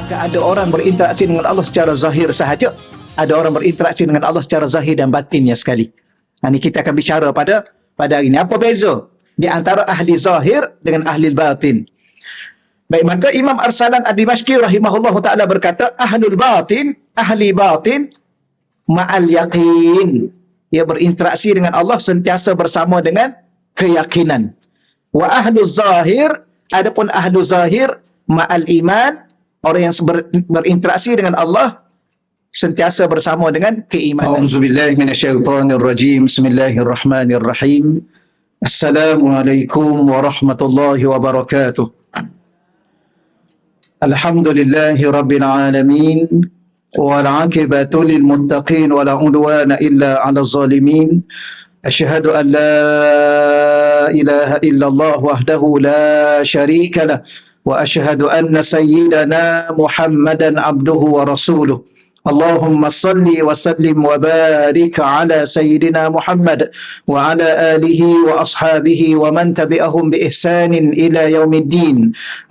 Ada orang berinteraksi dengan Allah secara zahir sahaja, ada orang berinteraksi dengan Allah secara zahir dan batinnya sekali. Ini kita akan bicara pada hari ini. Apa beza di antara ahli zahir dengan ahli batin? Baik, maka Imam Arsalan Ad-Dimashqi rahimahullahu ta'ala berkata, ahlul batin, ahli batin, ma'al yaqin. Ia berinteraksi dengan Allah sentiasa bersama dengan keyakinan. Wa ahlu zahir, adapun ahlu zahir, ma'al iman, orang yang berinteraksi dengan Allah sentiasa bersama dengan keimanan. A'udzubillahi minasyaitonirrajim. Bismillahirrahmanirrahim. Assalamualaikum warahmatullahi wabarakatuh. Alhamdulillahi rabbil alamin. Wal 'aqibatu lil muttaqin wa la 'udwana illa 'alal zalimin. Asyhadu an la ilaha illallah wahdahu la syarika lah. وأشهد أن سيدنا محمدا عبده ورسوله اللهم صل وسلم وبارك على سيدنا محمد وعلى آله وأصحابه ومن تبعهم بإحسان إلى يوم الدين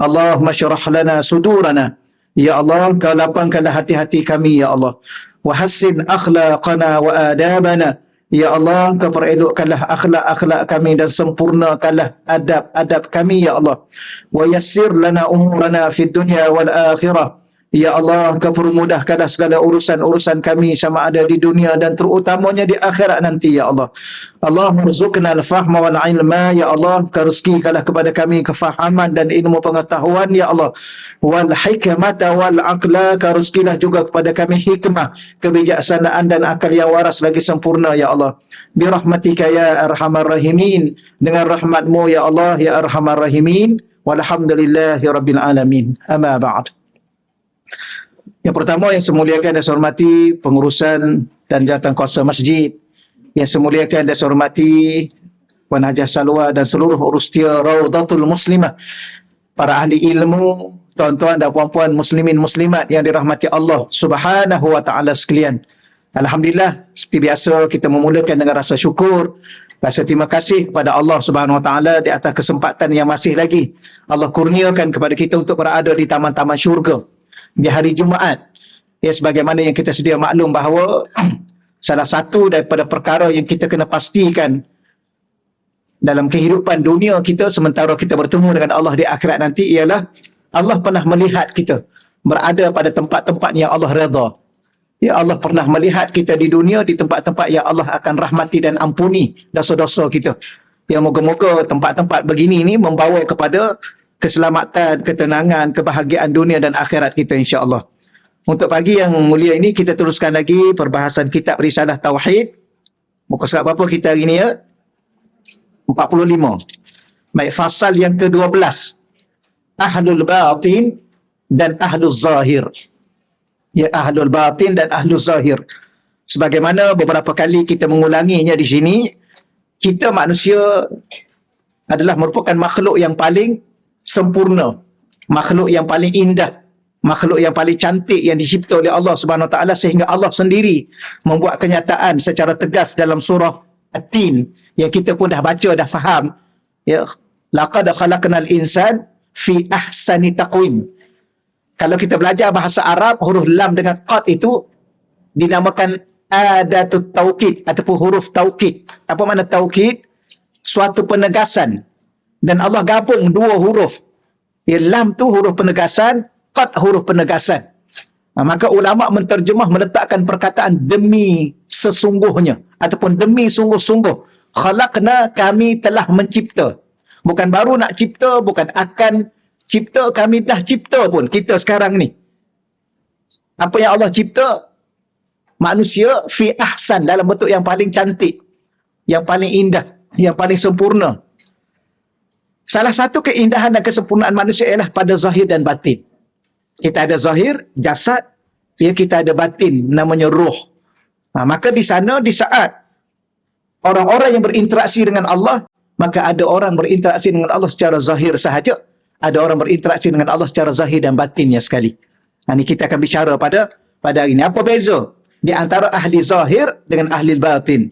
اللهم اشرح لنا صدورنا يا الله kau lapangkanlah hati-hati kami ya Allah وحسن أخلاقنا وآدابنا ya Allah, kau perelokkanlah akhlak-akhlak kami dan sempurnakanlah adab-adab kami ya Allah. Wa yassir lana umurana fid dunya wal akhirah. Ya Allah, kau permudahkanlah segala urusan-urusan kami sama ada di dunia dan terutamanya di akhirat nanti ya Allah. Allahumma rzuqna al-fahma wal ilma ya Allah, kau rezekikanlah kepada kami kefahaman dan ilmu pengetahuan ya Allah. Wal hikmata wal aqla, kau rezekikanlah juga kepada kami hikmah, kebijaksanaan dan akal yang waras lagi sempurna ya Allah. Bi rahmatika ya arhamar rahimin, dengan rahmatmu ya Allah ya arhamar rahimin. Walhamdulillahi rabbil alamin. Amma ba'd. Yang pertama yang saya muliakan dan saya hormati pengurusan dan jawatan kuasa masjid, yang saya muliakan dan saya hormati Puan Hajah Salwa dan seluruh urustia Raudatul Muslimah, para ahli ilmu, tuan-tuan dan puan-puan muslimin muslimat yang dirahmati Allah Subhanahu wa taala sekalian. Alhamdulillah, seperti biasa kita memulakan dengan rasa syukur, rasa terima kasih kepada Allah Subhanahu wa taala di atas kesempatan yang masih lagi Allah kurniakan kepada kita untuk berada di taman-taman syurga di hari Jumaat. Ya, sebagaimana yang kita sedia maklum bahawa salah satu daripada perkara yang kita kena pastikan dalam kehidupan dunia kita sementara kita bertemu dengan Allah di akhirat nanti ialah Allah pernah melihat kita berada pada tempat-tempat yang Allah redha. Ya, Allah pernah melihat kita di dunia di tempat-tempat yang Allah akan rahmati dan ampuni dosa-dosa kita. Ya, moga-moga tempat-tempat begini ini membawa kepada keselamatan, ketenangan, kebahagiaan dunia dan akhirat kita insya-Allah. Untuk pagi yang mulia ini kita teruskan lagi perbahasan kitab Risalah Tauhid. Muka surat berapa kita hari ini ya? 45. Baik, fasal yang ke-12. Ahlul batin dan ahlul zahir. Ya, ahlul batin dan ahlul zahir. Sebagaimana beberapa kali kita mengulanginya di sini, kita manusia adalah merupakan makhluk yang paling sempurna, makhluk yang paling indah, makhluk yang paling cantik yang dicipta oleh Allah Subhanahu Wa Taala, sehingga Allah sendiri membuat kenyataan secara tegas dalam surah At-Tin yang kita pun dah baca, dah faham. Ya, laqad khalaqnal insan fi ahsani taqwim. Kalau kita belajar bahasa Arab, huruf lam dengan qad itu dinamakan adatut taukid ataupun huruf taukid. Apa makna taukid? Suatu penegasan. Dan Allah gabung dua huruf. Ya, lam tu huruf penegasan, qad huruf penegasan. Maka ulama menterjemah meletakkan perkataan demi sesungguhnya ataupun demi sungguh-sungguh. Khalaqna, kami telah mencipta. Bukan baru nak cipta, bukan akan cipta, kami dah cipta pun kita sekarang ni. Apa yang Allah cipta? Manusia fi ahsan, dalam bentuk yang paling cantik, yang paling indah, yang paling sempurna. Salah satu keindahan dan kesempurnaan manusia ialah pada zahir dan batin. Kita ada zahir, jasad, ya, kita ada batin, namanya ruh. Maka di sana, di saat orang-orang yang berinteraksi dengan Allah, maka ada orang berinteraksi dengan Allah secara zahir sahaja, ada orang berinteraksi dengan Allah secara zahir dan batinnya sekali. Ini kita akan bicara pada hari ini. Apa beza di antara ahli zahir dengan ahli batin?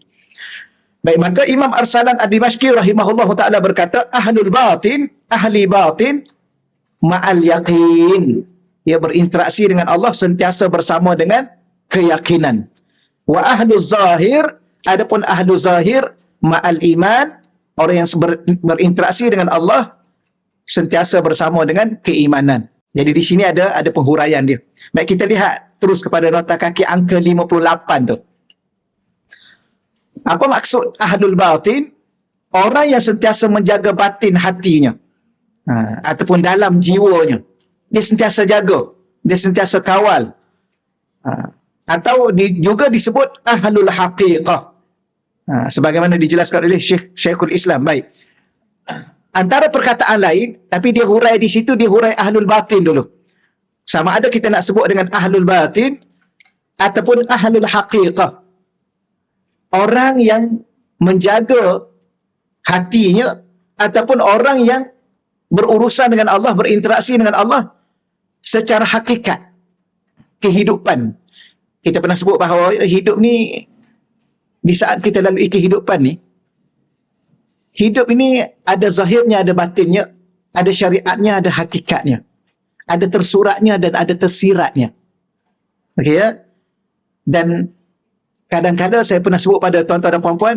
Baik, maka Imam Arsalan Ad-Dimashqi rahimahullahu ta'ala berkata, ahlul batin, ahli batin, ma'al yaqin. ia berinteraksi dengan Allah sentiasa bersama dengan keyakinan. Wa ahlu zahir, adapun ahlu zahir ma'al iman, orang yang berinteraksi dengan Allah sentiasa bersama dengan keimanan. Jadi di sini ada penghuraian dia. Baik, kita lihat terus kepada nota kaki angka 58 tu. Apa maksud ahlul batin? Orang yang sentiasa menjaga batin hatinya, ataupun dalam jiwanya. Dia sentiasa jaga, dia sentiasa kawal. Atau juga disebut ahlul haqiqah. Sebagaimana dijelaskan oleh Syekhul Islam. Baik. Antara perkataan lain, tapi dia hurai di situ, dia hurai ahlul batin dulu. Sama ada kita nak sebut dengan ahlul batin ataupun ahlul haqiqah. Orang yang menjaga hatinya ataupun orang yang berurusan dengan Allah, berinteraksi dengan Allah secara hakikat kehidupan. Kita pernah sebut bahawa hidup ni, di saat kita lalui kehidupan ni, hidup ini ada zahirnya, ada batinnya, ada syariatnya, ada hakikatnya, ada tersuratnya dan ada tersiratnya. Okey ya? Dan kadang-kadang saya pernah sebut pada tuan-tuan dan puan-puan,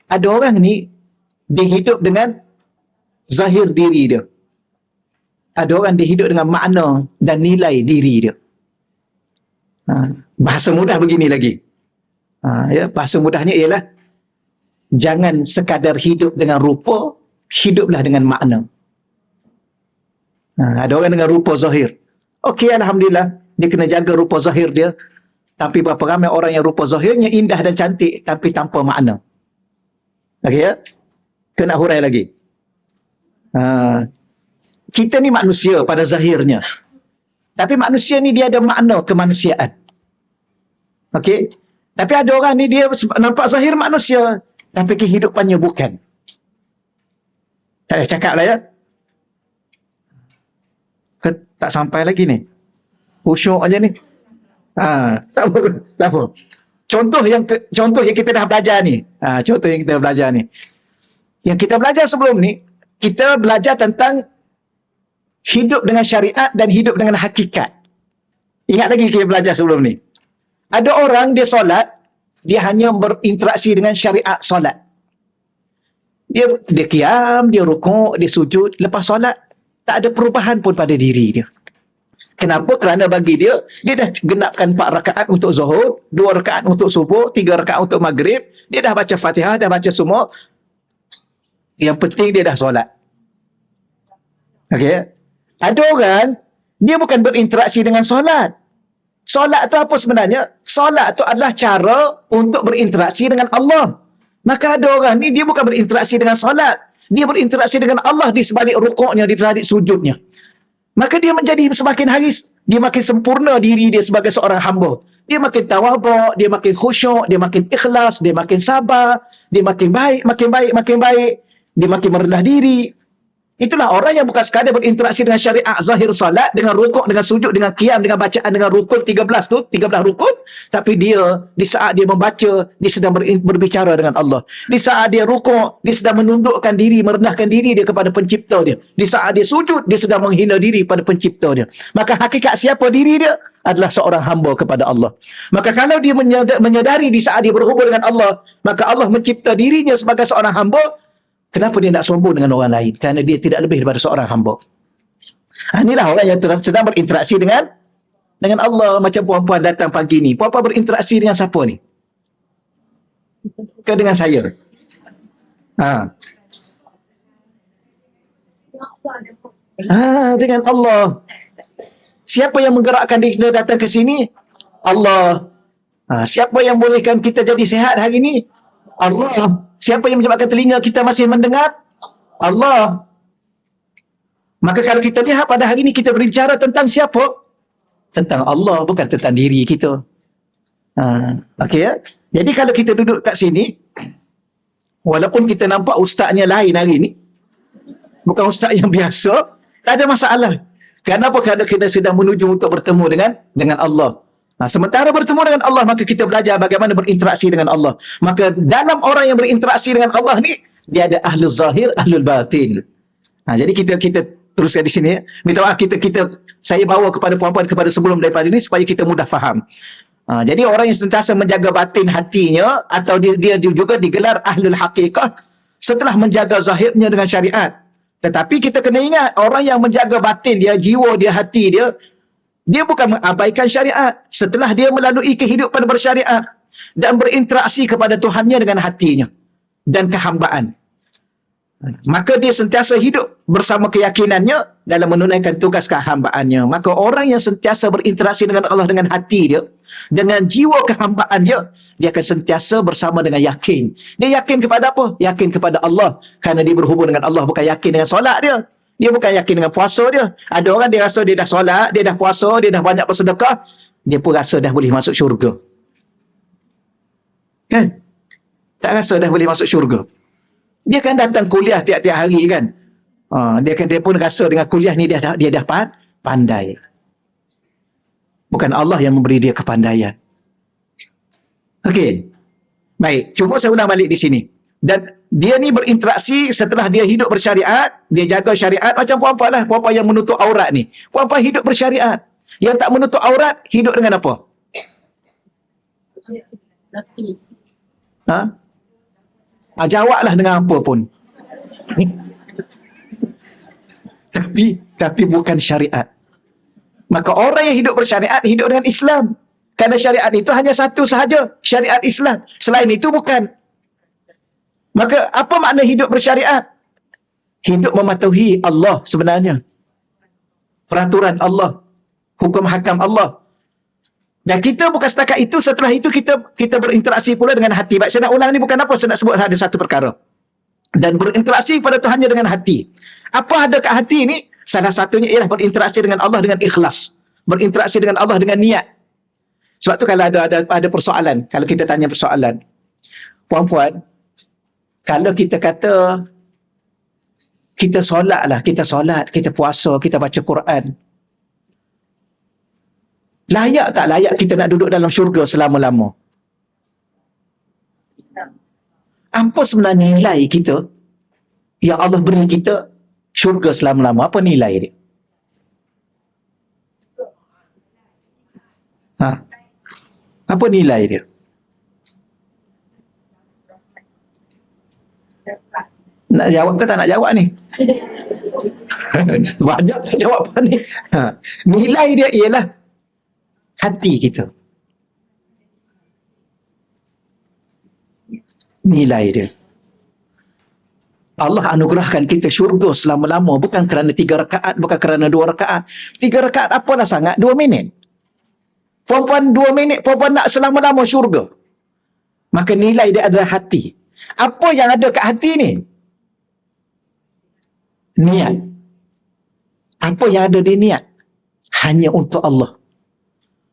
ada orang ni dia hidup dengan zahir diri dia. Ada orang dia hidup dengan makna dan nilai diri dia. Bahasa mudah begini lagi. Bahasa mudahnya ialah jangan sekadar hidup dengan rupa, hiduplah dengan makna. Ada orang dengan rupa zahir. Okey, alhamdulillah, dia kena jaga rupa zahir dia. Tapi berapa ramai orang yang rupa zahirnya indah dan cantik tapi tanpa makna. Okey ya? Kena hurai lagi. Kita ni manusia pada zahirnya. Tapi manusia ni dia ada makna kemanusiaan. Okey? Tapi ada orang ni dia nampak zahir manusia, tapi kehidupannya bukan. Tak payah cakap lah ya. Tak sampai lagi ni. Khusyuk aja ni. Tak apa. Contoh yang kita dah belajar ni. Contoh yang kita belajar ni. Yang kita belajar sebelum ni, kita belajar tentang hidup dengan syariat dan hidup dengan hakikat. Ingat lagi kita belajar sebelum ni. Ada orang dia solat, dia hanya berinteraksi dengan syariat solat. Dia qiyam, dia rukuk, dia sujud. Lepas solat, tak ada perubahan pun pada diri dia. Kenapa? Kerana bagi dia dah genapkan 4 rakaat untuk zuhur, 2 rakaat untuk subuh, 3 rakaat untuk maghrib. Dia dah baca Fatihah, dah baca semua. Yang penting dia dah solat. Okey. Ada orang, dia bukan berinteraksi dengan solat. Solat tu apa sebenarnya? Solat tu adalah cara untuk berinteraksi dengan Allah. Maka ada orang ni, dia bukan berinteraksi dengan solat. Dia berinteraksi dengan Allah di sebalik rukuknya, di sebalik sujudnya. Maka dia menjadi semakin hari, dia makin sempurna diri dia sebagai seorang hamba. Dia makin tawaduk, dia makin khusyuk, dia makin ikhlas, dia makin sabar, dia makin baik, makin baik, makin baik. Dia makin merendah diri. Itulah orang yang bukan sekadar berinteraksi dengan syariat zahir salat, dengan rukuk, dengan sujud, dengan qiyam, dengan bacaan, dengan rukun 13 tu, 13 rukun. Tapi dia, di saat dia membaca, dia sedang berbicara dengan Allah. Di saat dia rukuk, dia sedang menundukkan diri, merendahkan diri dia kepada pencipta dia. Di saat dia sujud, dia sedang menghina diri pada pencipta dia. Maka hakikat siapa diri dia? Adalah seorang hamba kepada Allah. Maka kalau dia menyadari di saat dia berhubung dengan Allah, maka Allah mencipta dirinya sebagai seorang hamba. Kenapa dia nak sombong dengan orang lain? Kerana dia tidak lebih daripada seorang hamba. Inilah orang yang sedang berinteraksi dengan Allah. Macam puan-puan datang pagi ni. Puan-puan berinteraksi dengan siapa ni? Ke dengan saya? Dengan Allah. Siapa yang menggerakkan kita datang ke sini? Allah. Siapa yang bolehkan kita jadi sihat hari ini? Allah. Siapa yang menyebabkan telinga kita masih mendengar? Allah. Maka kalau kita lihat pada hari ini, kita berbicara tentang siapa? Tentang Allah, bukan tentang diri kita. Okey ya? Jadi kalau kita duduk kat sini, walaupun kita nampak ustaznya lain hari ini, bukan ustaz yang biasa, tak ada masalah. Kenapa? Kerana kita sedang menuju untuk bertemu dengan Allah. Sementara bertemu dengan Allah, maka kita belajar bagaimana berinteraksi dengan Allah. Maka dalam orang yang berinteraksi dengan Allah ni, dia ada ahlul zahir, ahlul batin. Jadi kita teruskan di sini ya. Minta maaf saya bawa kepada puan-puan kepada sebelum daripada ini supaya kita mudah faham. Jadi orang yang sentiasa menjaga batin hatinya atau dia juga digelar ahlul haqiqah setelah menjaga zahirnya dengan syariat. Tetapi kita kena ingat, orang yang menjaga batin dia, jiwa dia, hati dia, dia bukan mengabaikan syariat. Setelah dia melalui kehidupan bersyariat dan berinteraksi kepada Tuhannya dengan hatinya dan kehambaan, maka dia sentiasa hidup bersama keyakinannya dalam menunaikan tugas kehambaannya. Maka orang yang sentiasa berinteraksi dengan Allah dengan hati dia, dengan jiwa kehambaan dia, dia akan sentiasa bersama dengan yakin. Dia yakin kepada apa? Yakin kepada Allah. Kerana dia berhubung dengan Allah, bukan yakin dengan solat dia. Dia bukan yakin dengan puasa dia. Ada orang dia rasa dia dah solat, dia dah puasa, dia dah banyak bersedekah, dia pun rasa dah boleh masuk syurga. Kan? Tak rasa dah boleh masuk syurga. Dia kan datang kuliah tiap-tiap hari kan. Dia pun rasa dengan kuliah ni dia dah pandai. Bukan Allah yang memberi dia kepandaian. Okey. Baik, cuba saya ulang balik di sini. Dan dia ni berinteraksi setelah dia hidup bersyariat, dia jaga syariat macam puan-puan lah, puan-puan yang menutup aurat ni. Puan-puan hidup bersyariat. Yang tak menutup aurat, hidup dengan apa? Jawablah dengan apa pun. tapi bukan syariat. Maka orang yang hidup bersyariat hidup dengan Islam. Kerana syariat itu hanya satu sahaja, syariat Islam. Selain itu bukan. Maka apa makna hidup bersyariat? Hidup mematuhi Allah sebenarnya. Peraturan Allah, hukum hakam Allah. Dan kita bukan setakat itu, setelah itu kita berinteraksi pula dengan hati. Baik, saya nak ulang ni bukan apa, saya nak sebut ada satu perkara. Dan berinteraksi pada Tuhannya dengan hati. Apa ada kat hati ni? Salah satunya ialah berinteraksi dengan Allah dengan ikhlas. Berinteraksi dengan Allah dengan niat. Sebab tu kalau ada persoalan, kalau kita tanya persoalan, puan-puan, kalau kita kata kita solat, kita puasa, kita baca Quran, layak tak layak kita nak duduk dalam syurga selama-lama? Apa sebenarnya nilai kita yang Allah beri kita syurga selama-lama? Apa nilai dia? Apa nilai dia? Nak jawab ke tak nak jawab ni? Banyak jawapan ni. Nilai dia ialah hati kita. Nilai dia. Allah anugerahkan kita syurga selama-lama bukan kerana 3 rakaat, bukan kerana 2 rakaat. 3 rakaat apalah sangat, 2 minit. Puan-puan 2 minit, puan-puan nak selama-lama syurga. Maka nilai dia adalah hati. Apa yang ada kat hati ni? Niat. Apa yang ada di niat? Hanya untuk Allah.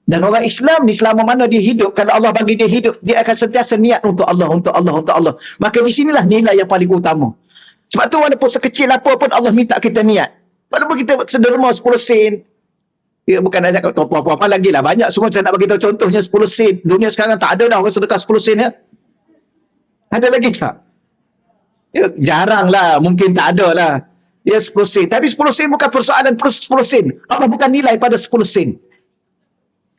Dan orang Islam ni selama mana dia hidup, kalau Allah bagi dia hidup, dia akan sentiasa niat untuk Allah, untuk Allah, untuk Allah. Maka di sinilah nilai yang paling utama. Sebab tu walaupun sekecil apa pun Allah minta kita niat. Walaupun kita sederma 10 sen. Ya, bukan nak cakap apa-apa lagi lah. Banyak semua saya nak bagi tahu contohnya 10 sen. Dunia sekarang tak ada dah orang sedekah 10 sen ya. Ada lagi tak? Ya, jarang lah. Mungkin tak ada lah. Ya 10 sen. Tapi 10 sen bukan persoalan 10 sen. Allah bukan nilai pada 10 sen.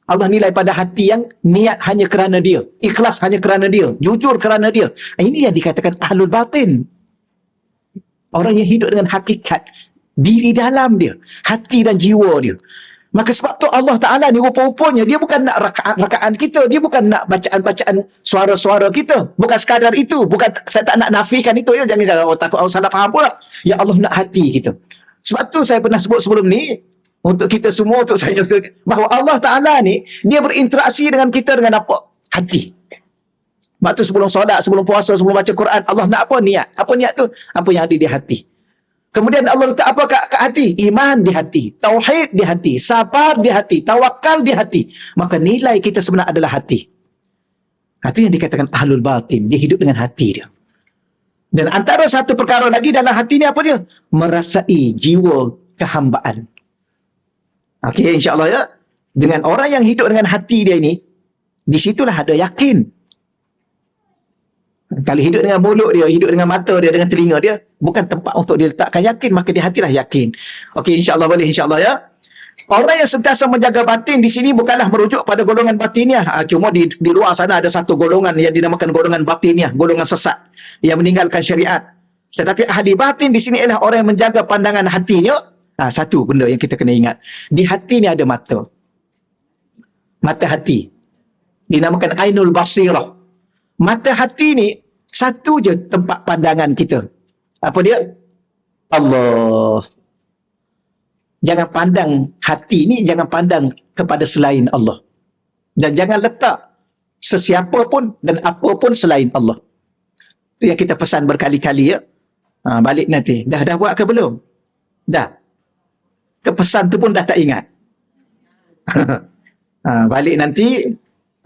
Allah nilai pada hati yang niat hanya kerana dia. Ikhlas hanya kerana dia. Jujur kerana dia. Ini yang dikatakan ahlul batin. Orang yang hidup dengan hakikat. Diri dalam dia. Hati dan jiwa dia. Maka sebab tu Allah Ta'ala ni rupa-rupanya dia bukan nak rakaat-rakaat kita. Dia bukan nak bacaan-bacaan suara-suara kita. Bukan sekadar itu. Bukan, saya tak nak nafikan itu. Ya. Jangan takut orang salah faham pula. Ya Allah nak hati kita. Sebab tu saya pernah sebut sebelum ni. Untuk kita semua, untuk saya, bahawa Allah Ta'ala ni, dia berinteraksi dengan kita dengan apa? Hati. Sebab tu sebelum solat, sebelum puasa, sebelum baca Quran, Allah nak apa? Niat. Apa niat tu? Apa yang ada di hati. Kemudian Allah letak apa kat hati? Iman di hati. Tauhid di hati. Sabar di hati. Tawakal di hati. Maka nilai kita sebenarnya adalah hati. Itu yang dikatakan ahlul batin. Dia hidup dengan hati dia. Dan antara satu perkara lagi dalam hati ni apa dia? Merasai jiwa kehambaan. Okey, insya-Allah ya. Dengan orang yang hidup dengan hati dia ini, di situlah ada yakin. Kalau hidup dengan mulut dia, hidup dengan mata dia, dengan telinga dia, bukan tempat untuk dia letakkan yakin, maka di hatilah yakin. Okey, insya-Allah boleh, insya-Allah ya. Orang yang sentiasa menjaga batin di sini bukanlah merujuk pada golongan batiniah. Cuma di luar sana ada satu golongan yang dinamakan golongan batiniah, golongan sesat yang meninggalkan syariat. Tetapi ahli batin di sini ialah orang yang menjaga pandangan hatinya. Satu benda yang kita kena ingat. Di hati ni ada mata. Mata hati. Dinamakan Ainul Basirah. Mata hati ni satu je tempat pandangan kita. Apa dia? Allah. Jangan pandang hati ni, jangan pandang kepada selain Allah. Dan jangan letak sesiapa pun dan apa pun selain Allah. Itu yang kita pesan berkali-kali ya. Balik nanti. Dah buat ke belum? Dah. Kepesan tu pun dah tak ingat. Balik nanti.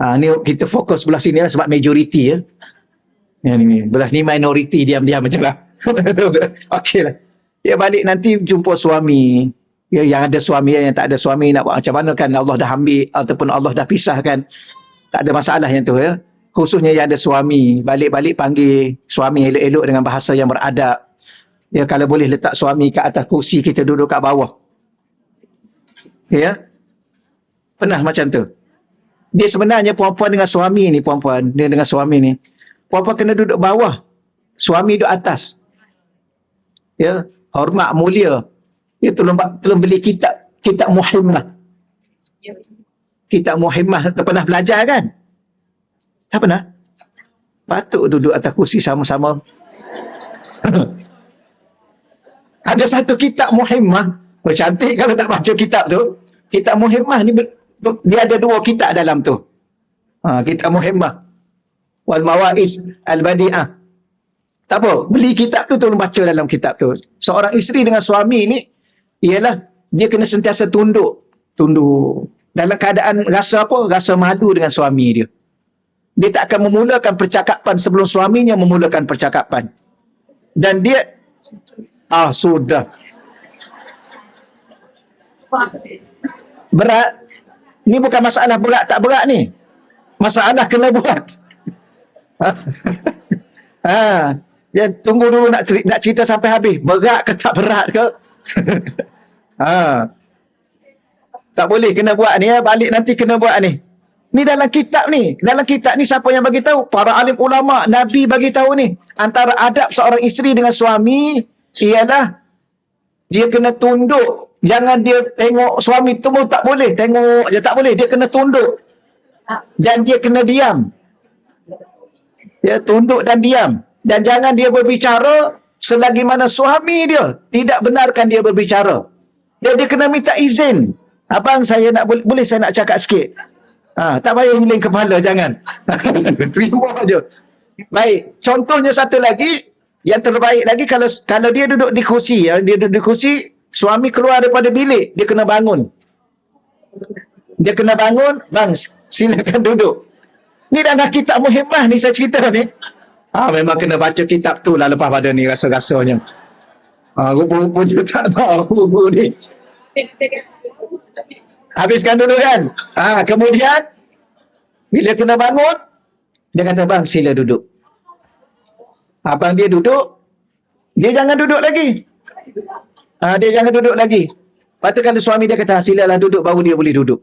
Ni kita fokus belah sini lah sebab majoriti ya. Ni belah ni minoriti diam-diam macam lah. Okey lah. Ya balik nanti jumpa suami. Ya yang ada suami, yang tak ada suami nak buat macam mana kan, Allah dah ambil ataupun Allah dah pisahkan. Tak ada masalah yang tu ya. Khususnya yang ada suami, balik-balik panggil suami elok-elok dengan bahasa yang beradab. Ya kalau boleh letak suami kat atas kursi, kita duduk kat bawah. Ya. Pernah macam tu. Dia sebenarnya puan-puan dengan suami ni, puan-puan, dia dengan suami ni. Puan-puan kena duduk bawah. Suami duduk atas. Ya, hormat, mulia. Dia tolong beli kitab Muhimmah. Kitab Muhimmah, tak pernah belajar kan? Tak pernah? Patut duduk atas kursi sama-sama. Ada satu kitab Muhimmah. Cantik kalau tak baca kitab tu. Kitab Muhimmah ni dia ada dua kitab dalam tu. Kitab Muhimmah wal Mawaiz al-Badi'ah. Tak apa, beli kitab tu tolong baca dalam kitab tu. Seorang isteri dengan suami ni ialah dia kena sentiasa tunduk dalam keadaan rasa apa? Rasa malu dengan suami dia. Dia tak akan memulakan percakapan sebelum suaminya memulakan percakapan. Dan dia sudah berat. Ni bukan masalah berat tak berat ni. Masalah kena buat. Ya, tunggu dulu nak cerita sampai habis. Berat ke tak berat ke? Tak boleh kena buat ni ya. Balik nanti kena buat ni. Ni dalam kitab ni. Dalam kitab ni siapa yang bagi tahu? Para alim ulama, Nabi bagi tahu ni. Antara adab seorang isteri dengan suami ialah dia kena tunduk. Jangan dia tengok suami tunggu, tak boleh. Tengok je tak boleh. Dia kena tunduk. Dan dia kena diam. Dia tunduk dan diam. Dan jangan dia berbicara selagi mana suami dia tidak benarkan dia berbicara. Dia kena minta izin. Abang saya nak boleh saya nak cakap sikit. Tak payah hiling kepala, jangan. Terima je. Baik, contohnya satu lagi. Yang terbaik lagi kalau dia duduk di kursi. Dia duduk di kursi. Suami keluar daripada bilik, dia kena bangun. Dia kena bangun, bang, silakan duduk. Ni dalam kitab Muhimmah ni saya cerita ni. Memang kena baca kitab tu lah lepas pada ni rasa-rasanya. Rupa-rupanya tak tahu ni. Habiskan dulu kan. Kemudian, bila kena bangun, dia kata, bang, sila duduk. Abang dia duduk, dia jangan duduk lagi. Dia jangan duduk lagi. Lepas tu kalau suami dia kata, silalah duduk, baru dia boleh duduk.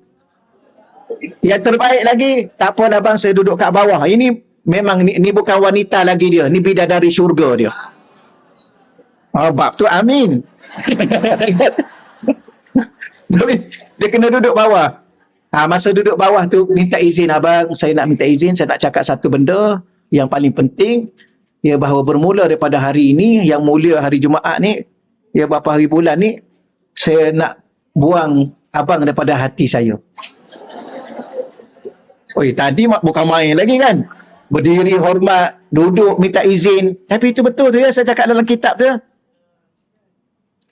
Yang terbaik lagi, tak apalah bang, saya duduk kat bawah. Ini memang, ni bukan wanita lagi dia. Ni bidadari syurga dia. Bab tu amin. Tapi dia kena duduk bawah. Masa duduk bawah tu, minta izin, abang, saya nak minta izin, saya nak cakap satu benda yang paling penting. Ya, bahawa bermula daripada hari ini, yang mulia hari Jumaat ni, ya berapa hari bulan ni, saya nak buang abang daripada hati saya. Tadi bukan main lagi kan. Berdiri, hormat, duduk, minta izin. Tapi itu betul tu ya, saya cakap dalam kitab tu ya.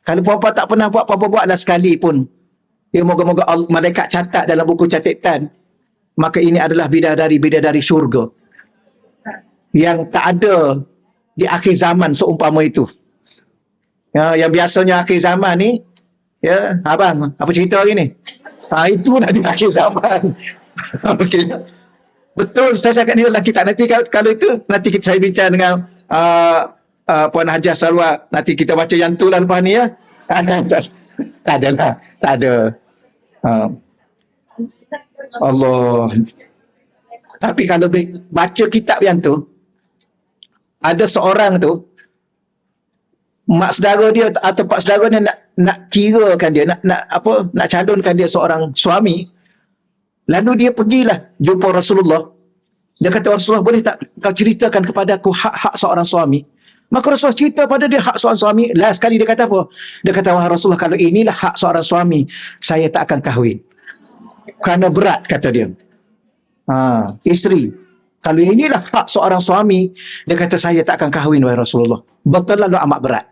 Kalau puan-puan tak pernah buat, puan-puan buatlah sekali pun. Ya, moga-moga malaikat catat dalam buku catatan. Maka ini adalah bidadari syurga. Yang tak ada di akhir zaman seumpama itu. Ya, yang biasanya akhir zaman ni, ya, abang, apa cerita hari ni? Itulah di akhir zaman. Okey. Betul, saya cakap ni lelaki tak. Nanti kalau itu, nanti saya bincang dengan Puan Hajar Salwa. Nanti kita baca yang tu lah lepas ni ya. Tak ada lah. Tak ada. Allah. Tapi kalau baca kitab yang tu, ada seorang tu, mak saudara dia atau pak saudara dia nak kirakan dia, nak calonkan dia seorang suami. Lalu dia pergilah jumpa Rasulullah. Dia kata, Rasulullah, boleh tak kau ceritakan kepada aku hak-hak seorang suami? Maka Rasulullah cerita pada dia hak seorang suami. Last sekali dia kata apa? Dia kata, wahai Rasulullah, kalau inilah hak seorang suami, saya tak akan kahwin. Kerana berat, kata dia. Isteri. Kalau inilah hak seorang suami, dia kata, saya tak akan kahwin, wahai Rasulullah. Betul lalu amat berat.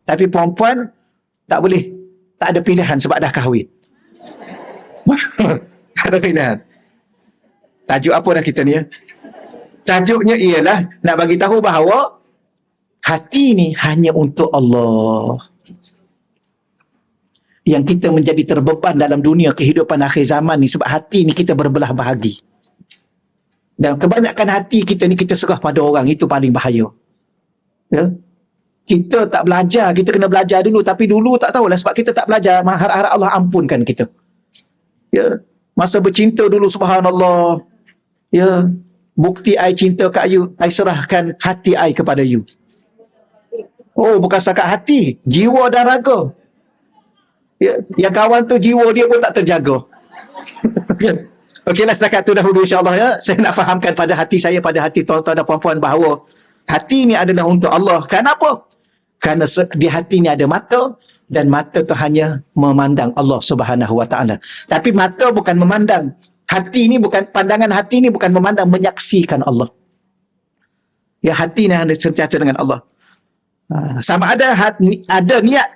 Tapi perempuan tak boleh. Tak ada pilihan sebab dah kahwin. Tak ada pilihan. Tajuk apa dah kita ni ya? Tajuknya ialah nak bagi tahu bahawa hati ni hanya untuk Allah. Yang kita menjadi terbeban dalam dunia kehidupan akhir zaman ni sebab hati ni kita berbelah bahagi. Dan kebanyakan hati kita ni kita serah pada orang, itu paling bahaya. Ya? Kita tak belajar, kita kena belajar dulu, tapi dulu tak tahulah sebab kita tak belajar, harap Allah ampunkan kita. Ya, masa bercinta dulu subhanallah. Ya, bukti I cinta kat you, I serahkan hati I kepada you. Oh, bukan setakat hati, jiwa dan raga. Ya, yang kawan tu jiwa dia pun tak terjaga. Okeylah, setakat tu dahulu insya-Allah ya. Saya nak fahamkan pada hati saya, pada hati tuan-tuan dan puan-puan bahawa hati ni adalah untuk Allah. Kenapa? Kerana di hati ni ada mata, dan mata tu hanya memandang Allah Subhanahu Wa Taala. Tapi mata bukan memandang. Hati ni bukan, pandangan hati ni bukan memandang, menyaksikan Allah. Ya, hati ni hanya sentiasa dengan Allah. Sama ada ada niat,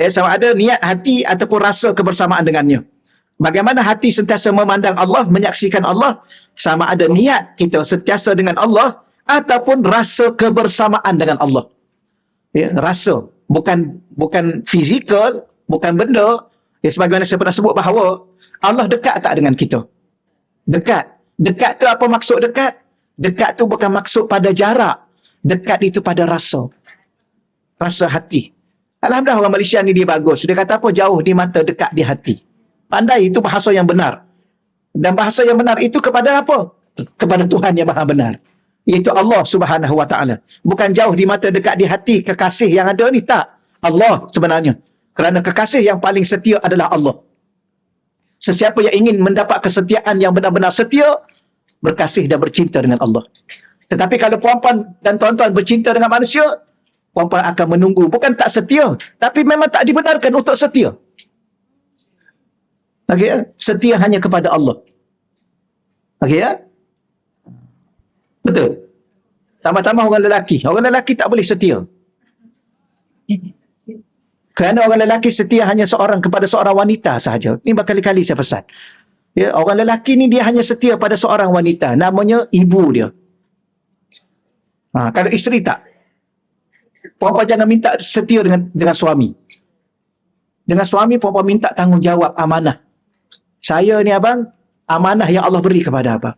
sama ada niat hati ataupun rasa kebersamaan dengannya. Bagaimana hati sentiasa memandang Allah, menyaksikan Allah, sama ada niat kita sentiasa dengan Allah ataupun rasa kebersamaan dengan Allah. Ya, rasa, bukan fizikal, bukan benda. Ya, sebagaimana saya pernah sebut bahawa Allah dekat tak dengan kita? Dekat. Dekat tu apa maksud dekat? Dekat tu bukan maksud pada jarak. Dekat itu pada rasa. Rasa hati. Alhamdulillah orang Malaysia ni dia bagus. Dia kata apa? Jauh di mata, dekat di hati. Pandai, itu bahasa yang benar. Dan bahasa yang benar itu kepada apa? Kepada Tuhan yang maha benar. Iaitu Allah Subhanahu Wa Taala. Bukan jauh di mata, dekat di hati kekasih yang ada ni, tak. Allah sebenarnya. Kerana kekasih yang paling setia adalah Allah. Sesiapa yang ingin mendapat kesetiaan yang benar-benar setia, berkasih dan bercinta dengan Allah. Tetapi kalau puan-puan dan tuan-tuan bercinta dengan manusia, puan-puan akan menunggu. Bukan tak setia, tapi memang tak dibenarkan untuk setia. Okey ya? Setia hanya kepada Allah. Okey ya? Betul. Tambah-tambah orang lelaki. Orang lelaki tak boleh setia. Kerana orang lelaki setia hanya seorang kepada seorang wanita sahaja. Ini berkali-kali saya pesan. Ya, orang lelaki ni dia hanya setia pada seorang wanita. Namanya ibu dia. Kalau isteri tak. Puan-puan jangan minta setia dengan suami. Dengan suami, puan-puan minta tanggungjawab, amanah. Saya ni abang, amanah yang Allah beri kepada abang.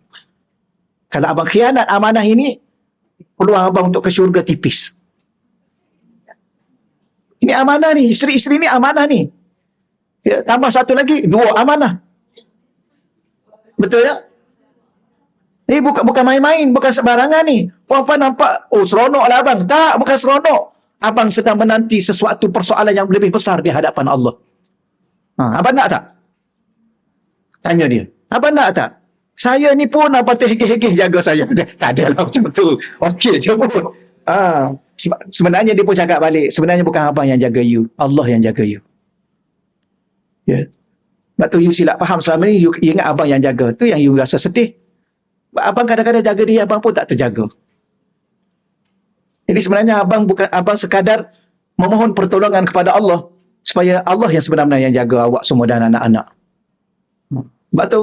Kalau abang khianat amanah ini, peluang abang untuk ke syurga tipis. Ini amanah ni, isteri-isteri ni amanah ni. Ya, tambah satu lagi, 2 amanah. Betul ya? Bukan main-main, bukan sembarangan ni. Puan-puan nampak, oh seronok lah abang. Tak, bukan seronok. Abang sedang menanti sesuatu persoalan yang lebih besar di hadapan Allah. Abang nak tak? Tanya dia. Abang nak tak? Saya ni pun abang terhegeh-hegeh jaga saya. Tak ada lah macam tu. Okey je pun. Sebenarnya dia pun cakap balik. Sebenarnya bukan abang yang jaga you. Allah yang jaga you. Ya. Sebab tu you silap faham selama ni. You ingat abang yang jaga. Tu yang you rasa sedih. Abang kadang-kadang jaga dia, abang pun tak terjaga. Jadi sebenarnya abang sekadar memohon pertolongan kepada Allah. Supaya Allah yang sebenarnya yang jaga awak semua dan anak-anak. Sebab tu,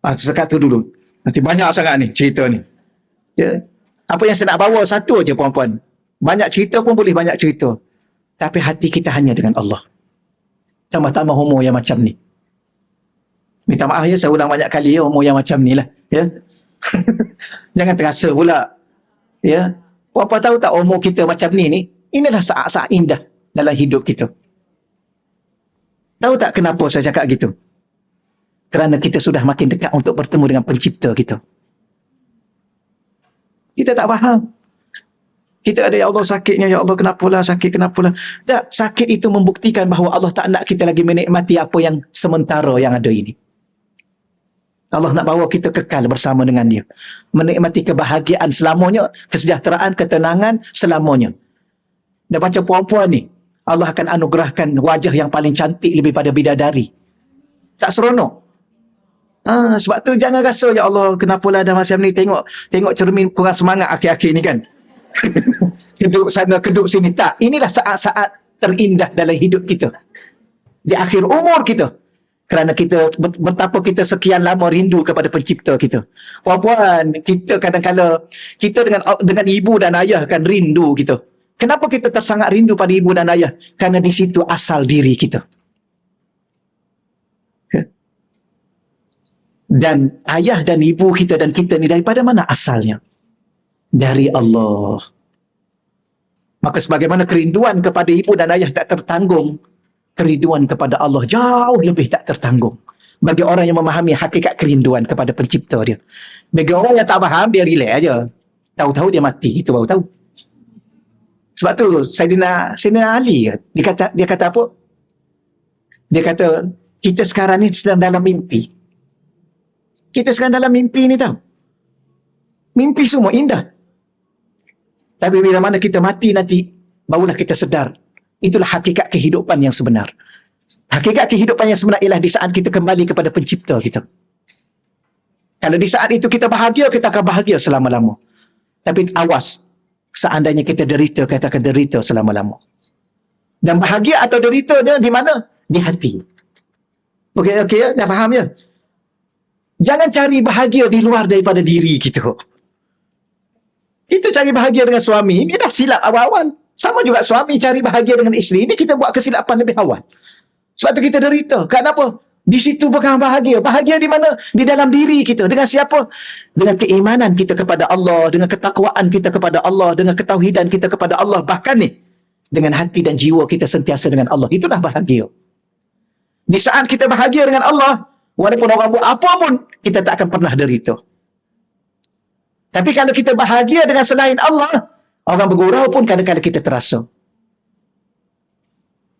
sekat tu dulu. Nanti banyak sangat ni cerita ni. Ya. Apa yang saya nak bawa satu aja puan-puan. Banyak cerita pun boleh banyak cerita. Tapi hati kita hanya dengan Allah. Tambah-tambah homo yang macam ni. Minta maaf ya, saya ulang banyak kali ya, umur yang macam ni lah. Ya. Jangan terasa pula. Ya. Apa tahu tak umur kita macam ni, inilah saat-saat indah dalam hidup kita. Tahu tak kenapa saya cakap gitu? Kerana kita sudah makin dekat untuk bertemu dengan pencipta kita. Kita tak faham. Kita ada, ya Allah sakitnya, ya Allah kenapalah sakit, kenapalah. Tak, sakit itu membuktikan bahawa Allah tak nak kita lagi menikmati apa yang sementara yang ada ini. Allah nak bawa kita kekal bersama dengan dia. Menikmati kebahagiaan selamanya, kesejahteraan, ketenangan selamanya. Dan macam perempuan ni, Allah akan anugerahkan wajah yang paling cantik lebih pada bidadari. Tak seronok. Sebab tu jangan rasa, ya Allah kenapalah dah macam ni, tengok cermin kurang semangat akhir-akhir ni kan. Keduk sana, keduk sini. Tak, inilah saat-saat terindah dalam hidup kita. Di akhir umur kita. Kerana kita, betapa kita sekian lama rindu kepada pencipta kita. Puan-puan, kita kadang-kadang, kita dengan ibu dan ayah kan rindu kita. Kenapa kita tersangat rindu pada ibu dan ayah? Kerana di situ asal diri kita. Dan ayah dan ibu kita dan kita ni daripada mana asalnya? Dari Allah. Maka sebagaimana kerinduan kepada ibu dan ayah tak tertanggung, kerinduan kepada Allah jauh lebih tak tertanggung. Bagi orang yang memahami hakikat kerinduan kepada pencipta dia. Bagi orang yang tak faham, dia relax aja. Tahu-tahu dia mati, itu baru tahu. Sebab tu Saidina Ali, dia kata apa? Dia kata, kita sekarang ni sedang dalam mimpi. Kita sekarang dalam mimpi ni tau. Mimpi semua indah. Tapi bila mana kita mati nanti, barulah kita sedar. Itulah hakikat kehidupan yang sebenar. Hakikat kehidupan yang sebenar ialah di saat kita kembali kepada pencipta kita. Kalau di saat itu kita bahagia, kita akan bahagia selama-lama. Tapi awas, seandainya kita derita, kita akan derita selama-lama. Dan bahagia atau deritanya di mana? Di hati. Okey ya? Dah faham ya? Jangan cari bahagia di luar daripada diri kita. Kita cari bahagia dengan suami, ini dah silap awal-awal. Sama juga suami cari bahagia dengan isteri, ini kita buat kesilapan lebih awal. Sebab tu kita derita. Kenapa? Di situ bukan bahagia. Bahagia di mana? Di dalam diri kita. Dengan siapa? Dengan keimanan kita kepada Allah, dengan ketakwaan kita kepada Allah, dengan ketauhidan kita kepada Allah. Bahkan ni, dengan hati dan jiwa kita sentiasa dengan Allah. Itulah bahagia. Di saat kita bahagia dengan Allah, walaupun orang buat apa pun, kita tak akan pernah derita. Tapi kalau kita bahagia dengan selain Allah, orang bergurau pun kadang-kadang kita terasa.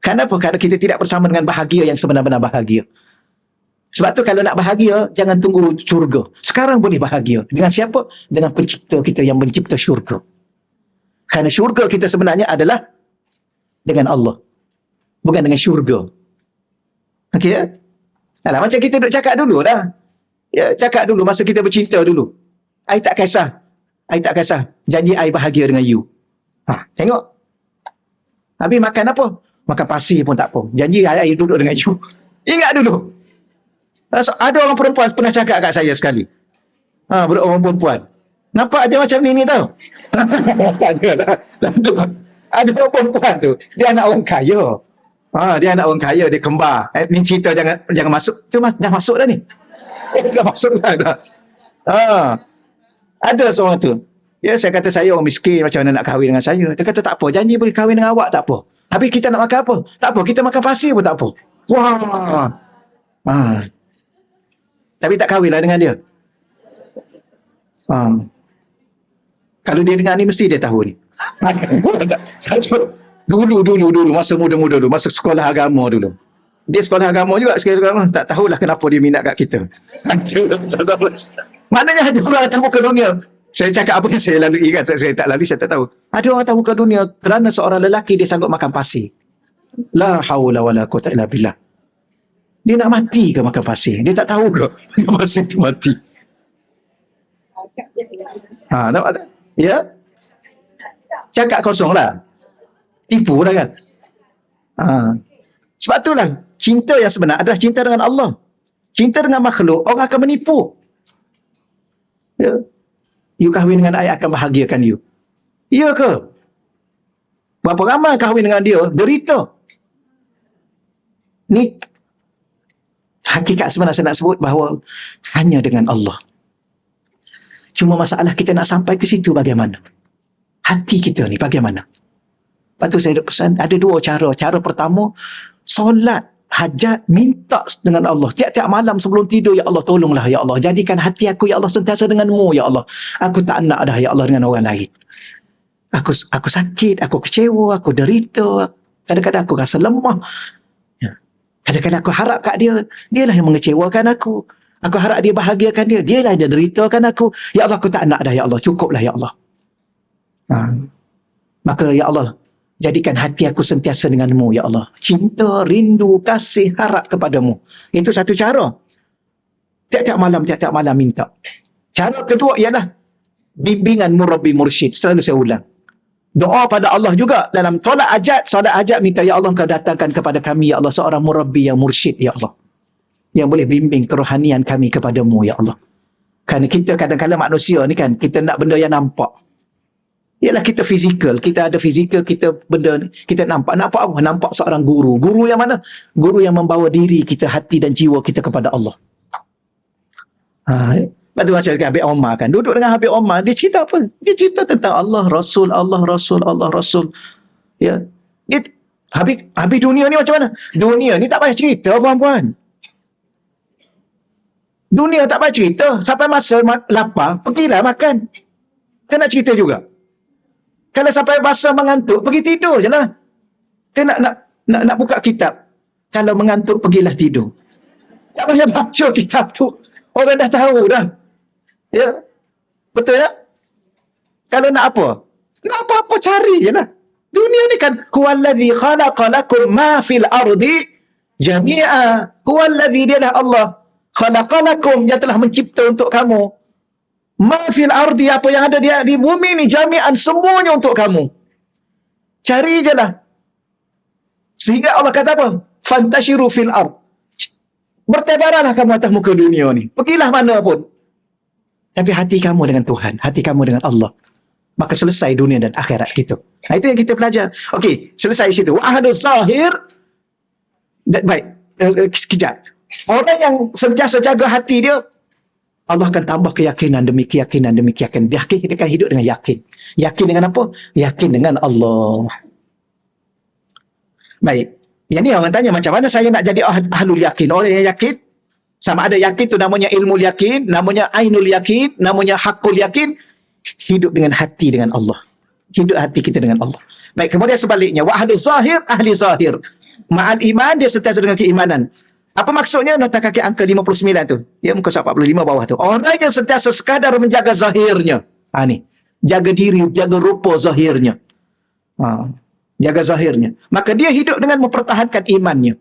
Kenapa? Kerana kita tidak bersama dengan bahagia yang sebenar-benar bahagia. Sebab tu kalau nak bahagia, jangan tunggu syurga. Sekarang boleh bahagia. Dengan siapa? Dengan pencipta kita yang mencipta syurga. Kerana syurga kita sebenarnya adalah dengan Allah. Bukan dengan syurga. Okey ya? Alah, macam kita duduk cakap dulu dah. Ya, cakap dulu masa kita bercinta dulu. I tak kisah. I tak kisah. Janji I bahagia dengan you. Tengok. Habis makan apa? Makan pasir pun tak apa. Janji I duduk dengan you. Ingat dulu. Ada orang perempuan pernah cakap kat saya sekali. Orang perempuan. Nampak aja macam ni tau. Ada orang perempuan tu. Dia anak orang kaya. Dia anak orang kaya. Dia kembar. Ni cerita jangan masuk. Tu dah masuk dah ni. Dah masuk dah. Ada seorang tu. Ya, saya kata saya orang miskin, macam mana nak kahwin dengan saya. Dia kata tak apa, janji boleh kahwin dengan awak tak apa. Habis kita nak makan apa? Tak apa, kita makan pasir pun tak apa. Wah. Tapi tak kahwinlah dengan dia. Kalau dia dengar ni mesti dia tahu ni. Dulu masa muda-muda dulu, masa sekolah agama dulu. Dia sekolah agama juga, tak tahulah kenapa dia minat kat kita. Maknanya ada orang atas muka dunia. Saya cakap apa yang saya lalui kan, saya tak lalui, saya tak tahu. Ada orang atas muka dunia kerana seorang lelaki dia sanggup makan pasir. La haula wala quwwata illa billah. Dia nak mati ke makan pasir? Dia tak tahu ke makan pasir tu mati? Nampak tak? Ya? Cakap kosong lah. Tipu lah kan? Sebab itulah cinta yang sebenar adalah cinta dengan Allah. Cinta dengan makhluk, orang akan menipu. Ya. You kahwin dengan I akan bahagiakan you. Ya ke? Berapa ramai kahwin dengan dia, derita. Ni Hakikat sebenar saya nak sebut bahawa hanya dengan Allah. Cuma masalah kita nak sampai ke situ bagaimana? Hati kita ni bagaimana? Lepas tu saya pesan, ada dua cara. Cara pertama, solat, hajat, minta dengan Allah. Tiap-tiap malam sebelum tidur, ya Allah, tolonglah ya Allah. Jadikan hati aku, ya Allah, sentiasa denganmu, ya Allah. Aku tak nak dah, ya Allah, dengan orang lain. Aku sakit, aku kecewa, aku derita. Kadang-kadang aku rasa lemah. Kadang-kadang aku harap kat dia, dialah yang mengecewakan aku. Aku harap dia bahagiakan dia, dialah yang deritakan aku. Ya Allah, aku tak nak dah, ya Allah. Cukuplah, ya Allah. Maka, ya Allah, jadikan hati aku sentiasa denganmu, ya Allah. Cinta, rindu, kasih, harap kepadamu. Itu satu cara. Tiap-tiap malam minta. Cara kedua ialah bimbingan murabbi mursyid. Selalu saya ulang. Doa pada Allah juga dalam solat hajat minta, ya Allah, engkau datangkan kepada kami, ya Allah, seorang murabbi yang mursyid, ya Allah, yang boleh bimbing kerohanian kami kepadamu, ya Allah. Kerana kita kadang-kadang manusia ni kan, kita nak benda yang nampak. Ialah kita fizikal, kita ada fizikal, kita benda ni, kita nampak apa? Nampak seorang guru. Guru yang mana? Guru yang membawa diri kita, hati dan jiwa kita kepada Allah. Lepas tu macam Habib Omar kan, duduk dengan Habib Omar, dia cerita apa? Dia cerita tentang Allah, Rasul, Allah, Rasul, Allah, Rasul. Ya. Dia, habis dunia ni macam mana? Dunia ni tak payah cerita, puan-puan. Dunia tak payah cerita. Sampai masa lapar, pergilah makan. Kan nak cerita juga. Kalau sampai masa mengantuk, pergi tidur je lah. Kan nak buka kitab. Kalau mengantuk, pergilah tidur. Tak payah baca kitab tu. Orang dah tahu dah. Ya, betul ya? Kalau nak apa? Nak apa-apa cari je lah. Dunia ni kan, huwallazi khalaqalakum ma fil ardi jami'a. Huwallazi, dialah Allah. Khalaqalakum, yang telah mencipta untuk kamu. Ma fil ardi, apa yang ada di bumi ni, jami'an, semuanya untuk kamu. Cari je lah. Sehingga Allah kata apa? Fantashiru fil ard. Bertebaranlah kamu atas muka dunia ni. Pergilah mana pun. Tapi hati kamu dengan Tuhan, hati kamu dengan Allah, maka selesai dunia dan akhirat kita. Itu yang kita belajar. Okey, selesai situ. Wa ahadu zahir. Baik, sekejap. Orang yang sentiasa jaga hati dia, Allah akan tambah keyakinan demi keyakinan demi keyakinan. Dia akan hidup dengan yakin. Yakin dengan apa? Yakin dengan Allah. Baik. Yang ni orang tanya, macam mana saya nak jadi ahlul yakin? Orang yang yakin, sama ada yakin tu namanya ilmu yakin, namanya ainul yakin, namanya hakul yakin. Hidup dengan hati dengan Allah. Hidup hati kita dengan Allah. Baik, kemudian sebaliknya, wa ahlu zahir, ahli zahir. Ma'al iman, dia sentiasa dengan keimanan. Apa maksudnya? Nota kaki angka 59 tu. Ya, muka 45 bawah tu. Orang yang sentiasa sekadar menjaga zahirnya. Ni. Jaga diri, jaga rupa zahirnya. Jaga zahirnya. Maka dia hidup dengan mempertahankan imannya.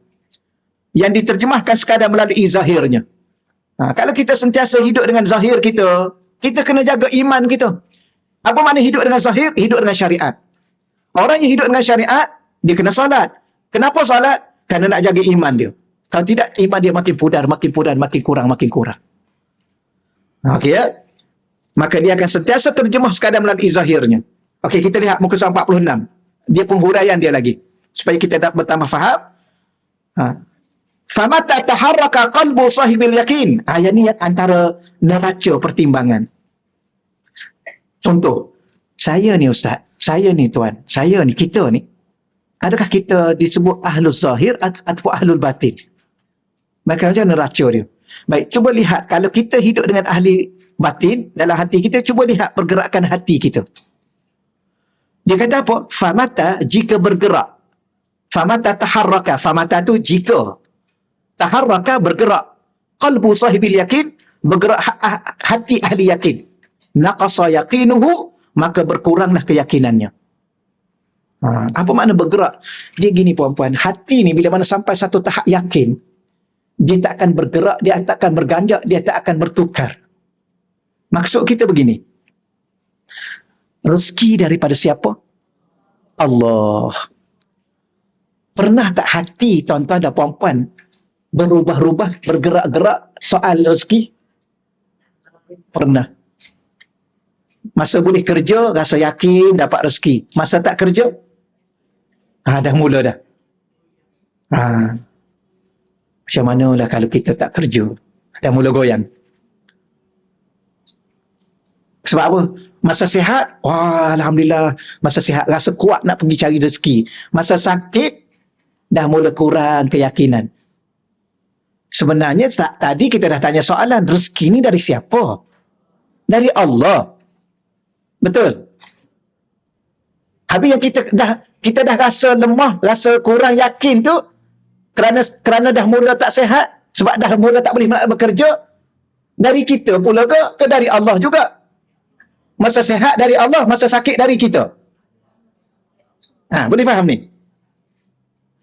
Yang diterjemahkan sekadar melalui zahirnya. Kalau kita sentiasa hidup dengan zahir kita, kita kena jaga iman kita. Apa makna hidup dengan zahir? Hidup dengan syariat. Orang yang hidup dengan syariat, dia kena solat. Kenapa solat? Kerana nak jaga iman dia. Kalau tidak, iman dia makin pudar, makin kurang. Okey ya? Maka dia akan sentiasa terjemah sekadar melalui zahirnya. Okey, kita lihat muka 46. Dia penghuraian dia lagi. Supaya kita dapat bertambah faham. Famata taharraka qalbu sahibil yakin. Yang ni antara neraca pertimbangan. Contoh, saya ni ustaz, saya ni tuan, saya ni, kita ni, adakah kita disebut ahlul zahir atau ahlul batin? Maka macam neraca dia. Baik, cuba lihat, kalau kita hidup dengan ahli batin dalam hati kita, cuba lihat pergerakan hati kita. Dia kata apa? Famata, jika bergerak. Famata taharraka. Famata tu jika. Taharraka, bergerak. Qalbu sahibil yakin, bergerak hati ahli yakin. Naqasa yaqinuhu, maka berkuranglah keyakinannya. Apa makna bergerak? Dia gini puan-puan, hati ni bila mana sampai satu tahap yakin, dia tak akan bergerak, dia tak akan berganjak, dia tak akan bertukar. Maksud kita begini. Rezeki daripada siapa? Allah. Pernah tak hati tuan-tuan dan puan-puan berubah-ubah, bergerak-gerak soal rezeki? Pernah. Masa boleh kerja, rasa yakin dapat rezeki. Masa tak kerja, dah mula dah. Macam manalah kalau kita tak kerja dah mula goyang. Sebab apa? Masa sihat, wah Alhamdulillah, masa sihat rasa kuat nak pergi cari rezeki. Masa sakit, dah mula kurang keyakinan. Sebenarnya tadi kita dah tanya soalan, rezeki ni dari siapa? Dari Allah. Betul? Habis yang kita dah rasa lemah, rasa kurang yakin tu, kerana dah mula tak sihat, sebab dah mula tak boleh nak bekerja, dari kita pula ke dari Allah juga? Masa sihat dari Allah, masa sakit dari kita. Boleh faham ni?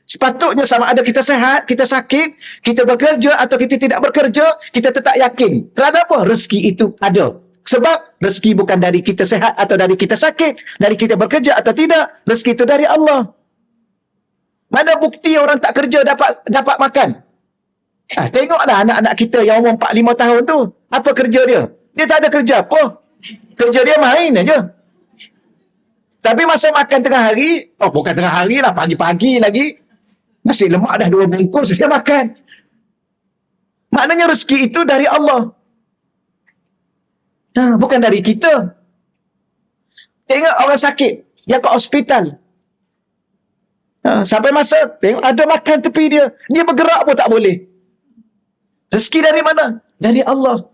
Sepatutnya sama ada kita sihat, kita sakit, kita bekerja atau kita tidak bekerja, kita tetap yakin. Kenapa? Rezeki itu ada. Sebab rezeki bukan dari kita sihat atau dari kita sakit, dari kita bekerja atau tidak. Rezeki itu dari Allah. Mana bukti orang tak kerja dapat makan? Tengoklah anak-anak kita yang umur 4-5 tahun tu. Apa kerja dia? Dia tak ada kerja apa. Kerja dia main aja. Tapi masa makan tengah hari, bukan tengah hari lah, pagi-pagi lagi, nasi lemak dah 2 bungkus dia makan. Maknanya rezeki itu dari Allah. Bukan dari kita. Tengok orang sakit yang ke hospital. Sampai masa tengok ada makan tepi dia, dia bergerak pun tak boleh. Rezeki dari mana? Dari Allah.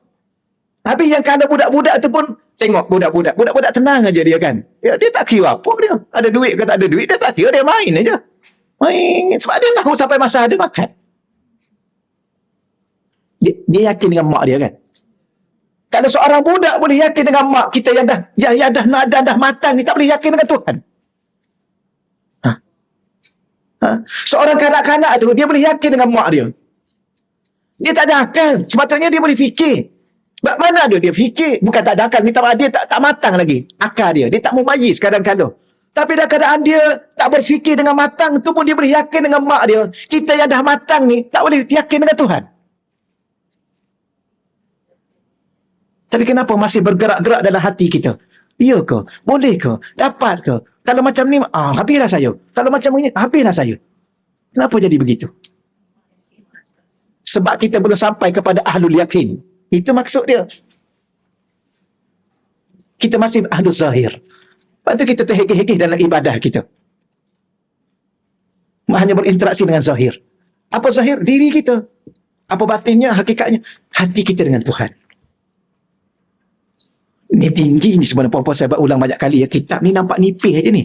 Habis yang kalau budak-budak tu pun, tengok budak-budak tenang aja dia kan. Dia tak kira apa dia. Ada duit ke tak ada duit, dia tak kira, dia main aja. Main. Sebab dia tahu sampai masa ada makan. Dia yakin dengan mak dia kan. Kalau seorang budak boleh yakin dengan mak kita yang dah matang ni, tak boleh yakin dengan Tuhan. Seorang kanak-kanak tu, dia boleh yakin dengan mak dia. Dia tak ada akal. Sepatutnya dia boleh fikir. Sebab mana dia fikir? Bukan tak ada akal. Minta maaf, dia tak matang lagi akal dia. Dia tak mumayyiz kadang-kadang. Tapi dah keadaan dia tak berfikir dengan matang tu pun dia boleh yakin dengan mak dia. Kita yang dah matang ni tak boleh yakin dengan Tuhan. Tapi kenapa masih bergerak-gerak dalam hati kita? Ya ke? Boleh ke? Dapat ke? Kalau macam ni, habislah saya. Kalau macam ni, habislah saya. Kenapa jadi begitu? Sebab kita belum sampai kepada ahlul yakin. Itu maksud dia. Kita masih ahlul zahir. Lepas tu kita terhekeh-hekeh dalam ibadah kita. Hanya berinteraksi dengan zahir. Apa zahir? Diri kita. Apa batinnya, hakikatnya? Hati kita dengan Tuhan. Ini tinggi ni sebenarnya puan-puan saya ulang banyak kali ya. Kitab ni nampak nipis aja ni.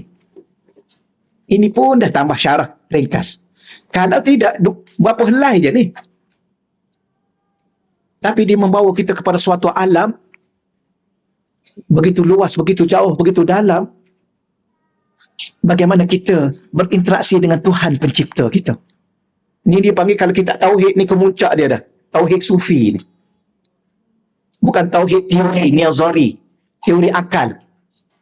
Ini pun dah tambah syarah ringkas. Kalau tidak, berapa helai je ni. Tapi dia membawa kita kepada suatu alam begitu luas, begitu jauh, begitu dalam. Bagaimana kita berinteraksi dengan Tuhan pencipta kita. Ni dia panggil, kalau kita tauhid ni kemuncak dia dah. Tauhid sufi ni. Bukan tauhid teori, nazari, teori akal.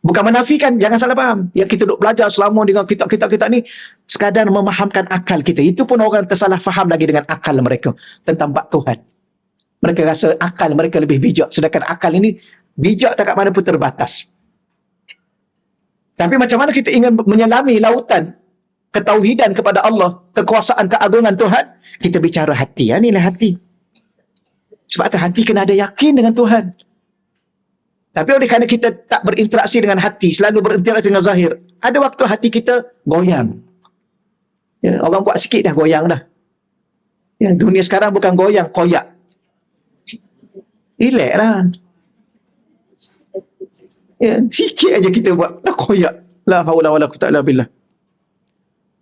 Bukan menafikan, jangan salah faham. Yang kita duk belajar selama dengan kitab-kitab ni, sekadar memahamkan akal kita. Itu pun orang tersalah faham lagi dengan akal mereka tentang bab Tuhan. Mereka rasa akal mereka lebih bijak. Sedangkan akal ini bijak tak kat mana pun terbatas. Tapi macam mana kita ingin menyelami lautan ketauhidan kepada Allah, kekuasaan, keagungan Tuhan, kita bicara hati. Inilah hati. Sebab tu hati kena ada yakin dengan Tuhan. Tapi oleh kerana kita tak berinteraksi dengan hati, selalu berinteraksi dengan zahir, ada waktu hati kita goyang. Ya, orang buat sikit dah goyang dah. Ya, dunia sekarang bukan goyang, koyak. Relax lah. Ya, sikit aja kita buat, dah koyak. La haula wala quwwata illa billah.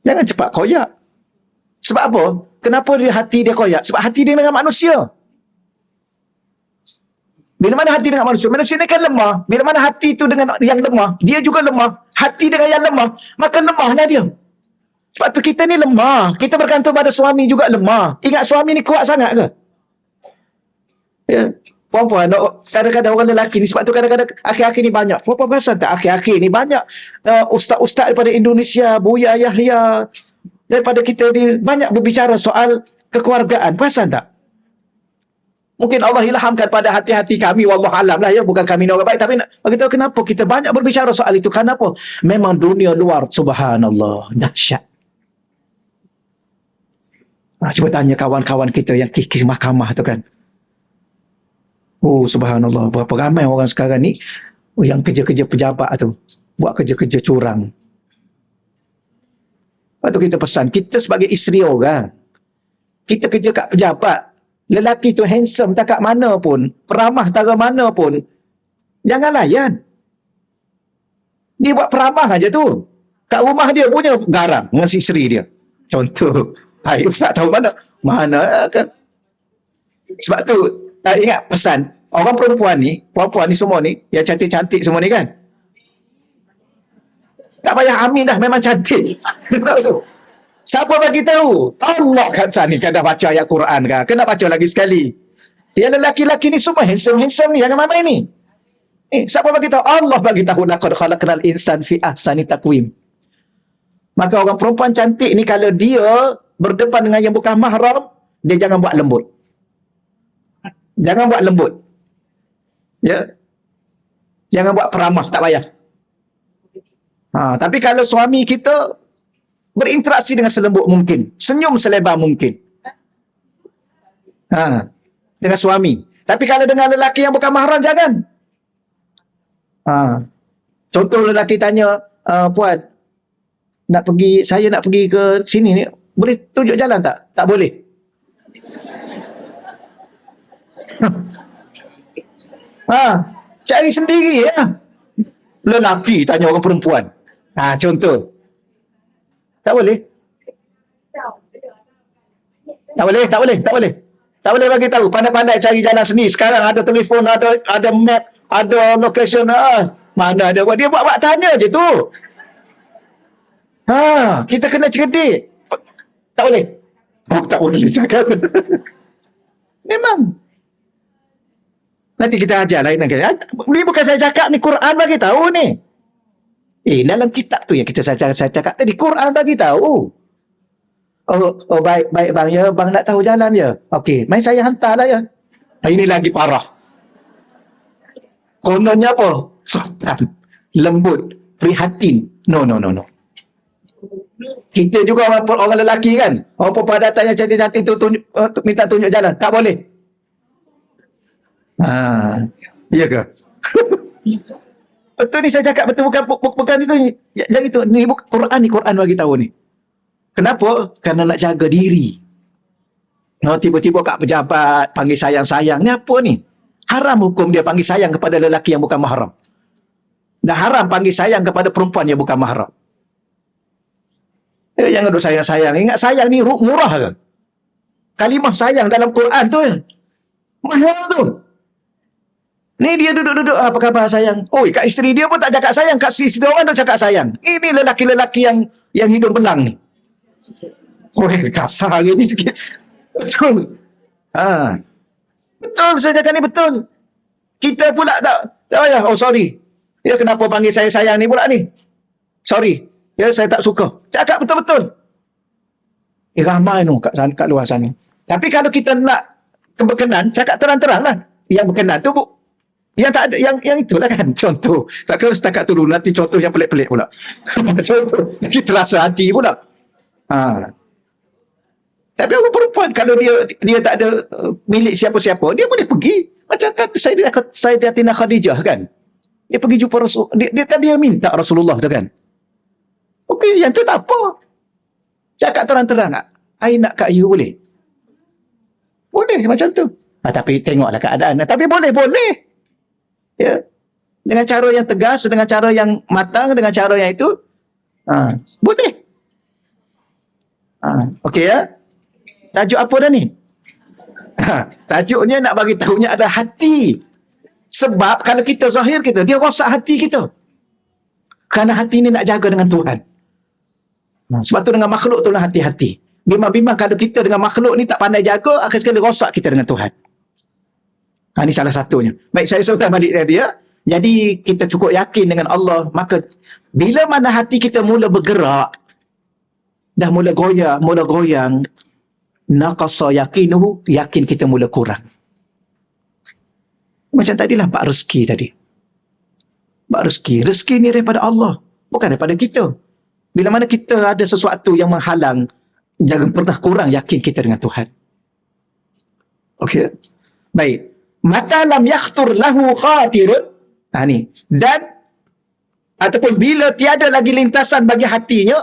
Jangan cepat koyak. Sebab apa? Kenapa hati dia koyak? Sebab hati dia dengan manusia. Bila mana hati dengan manusia? Manusia ni kan lemah. Bila mana hati tu dengan yang lemah, dia juga lemah. Hati dengan yang lemah, maka lemahlah dia. Sebab tu kita ni lemah. Kita bergantung pada suami juga lemah. Ingat suami ni kuat sangat ke? Ya. Puan-puan, kadang-kadang orang lelaki ni, sebab tu kadang-kadang akhir-akhir ni banyak. Puan-puan perasan tak? Akhir-akhir ni banyak ustaz-ustaz daripada Indonesia, Buya Yahya, daripada kita ni, banyak berbicara soal kekeluargaan. Perasan tak? Mungkin Allah ilhamkan pada hati-hati kami, wallahu alam lah ya, bukan kami ni orang baik, tapi nak bagi tahu kenapa kita banyak berbicara soal itu. Kenapa? Memang dunia luar, subhanallah, dahsyat. Cuba tanya kawan-kawan kita yang kikis mahkamah tu kan. Oh, subhanallah. Berapa ramai orang sekarang ni yang kerja-kerja pejabat tu. Buat kerja-kerja curang. Lepas tu kita pesan, kita sebagai isteri orang, kita kerja kat pejabat, lelaki tu handsome tak kat mana pun, peramah tara mana pun, jangan layan. Dia buat peramah aja tu. Kat rumah dia punya garang dengan si isteri dia. Contoh. Hai, Ustaz tahu mana? Mana kan? Sebab tu, ingat pesan, orang perempuan ni semua ni, yang cantik-cantik semua ni kan, tak payah amin dah, memang cantik. Siapa bagi tahu? Allah kat sana kan dah baca ayat Quran kan. Kena baca lagi sekali. Yang lelaki-lelaki ni semua handsome ni, jangan main ni. Siapa bagi tahu? Allah bagi tahu, laqad khalaqnal insan fi ahsani taqwim. Maka orang perempuan cantik ni kalau dia berdepan dengan yang bukan mahram, dia jangan buat lembut. Jangan buat lembut. Ya. Jangan buat peramah, tak payah. Tapi kalau suami kita berinteraksi dengan selembut mungkin, senyum selebar mungkin, dengan suami. Tapi kalau dengan lelaki yang bukan mahram, jangan. Contoh lelaki tanya, puan, saya nak pergi ke sini ni, boleh tunjuk jalan tak? Tak boleh. Cari sendiri ya. Lelaki tanya orang perempuan. Contoh. Tak boleh. Tak boleh bagi tahu. Pandai-pandai cari jalan sendiri. Sekarang ada telefon, ada map, ada location. Mana ada buat. Dia buat tanya je tu. Kita kena cerdik. Tak boleh. Tak boleh cakap. Memang. Nanti kita ajar lain lagi. Ini bukan saya cakap ni, Quran bagi tahu ni. Dalam kitab tu yang saya cakap tadi, Quran bagi tahu. Oh baik bang ya, bang nak tahu jalan ya. Okey, mai saya hantarlah ya. Ini lagi parah. Kononnya apa? Sopan, lembut, prihatin. No. Kita juga orang lelaki kan. Orang perempuan datang yang cantik-cantik tu minta tunjuk jalan. Tak boleh. Iya ke? Betul ni saya cakap, betul bukan itu. Yang itu ni Quran bagi tahu ni. Kenapa? Kerana nak jaga diri. Tiba-tiba kat pejabat panggil sayang-sayang. Ni apa ni? Haram hukum dia panggil sayang kepada lelaki yang bukan mahram. Dan haram panggil sayang kepada perempuan yang bukan mahram. Jangan duduk sayang-sayang. Ingat sayang ni murah ke? Kalimah sayang dalam Quran tu mahal tu. Ni dia duduk-duduk, apa khabar sayang? Kat isteri dia pun tak cakap sayang, kat isteri orang tu cakap sayang. Ini lelaki-lelaki yang hidung belang ni. Kasar ni sikit. Betul. Betul, saya cakap ni betul. Kita pula tak payah. Sorry. Ya, kenapa panggil saya sayang ni pula ni? Sorry. Ya, saya tak suka. Cakap betul-betul. Ramai tu kat luar sana. Tapi kalau kita nak berkenan, cakap terang-terang lah. Yang berkenan tu yang tak ada, yang itulah kan. Contoh. Takkan setakat tu dulu. Nanti contoh yang pelik-pelik pula. Contoh. Kita rasa hati pula. Tapi orang perempuan, kalau dia tak ada milik siapa-siapa, dia boleh pergi. Macam kan Sayyidatina Khadijah kan. Dia pergi jumpa Rasul. Dia minta Rasulullah tu kan. Okey, yang tu tak apa. Cakap terang-terang. I nak kat you boleh? Boleh macam tu. Tapi tengoklah keadaan. Tapi boleh. Ya. Dengan cara yang tegas, dengan cara yang matang, dengan cara yang itu, boleh. Okey ya. Tajuk apa dah ni? Tajuknya nak bagi tahunya ada hati. Sebab kalau kita zahir kita, dia rosak hati kita. Kerana hati ni nak jaga dengan Tuhan. Sebab tu dengan makhluk tu lah hati-hati. Bimbang-bimbang kalau kita dengan makhluk ni tak pandai jaga, akan sekali rosak kita dengan Tuhan. Ini salah satunya. Baik, saya sudah balik tadi ya. Jadi kita cukup yakin dengan Allah. Maka bila mana hati kita mula bergerak, dah mula goyang, naqasa yaqinuhu, yakin kita mula kurang. Macam tadilah bab rezeki tadi. Bab rezeki ni daripada Allah, bukan daripada kita. Bila mana kita ada sesuatu yang menghalang, Jangan pernah kurang yakin kita dengan Tuhan. Okey. Baik. Mata lam yakhtur lahu khatirun. Ni. Dan ataupun bila tiada lagi lintasan bagi hatinya,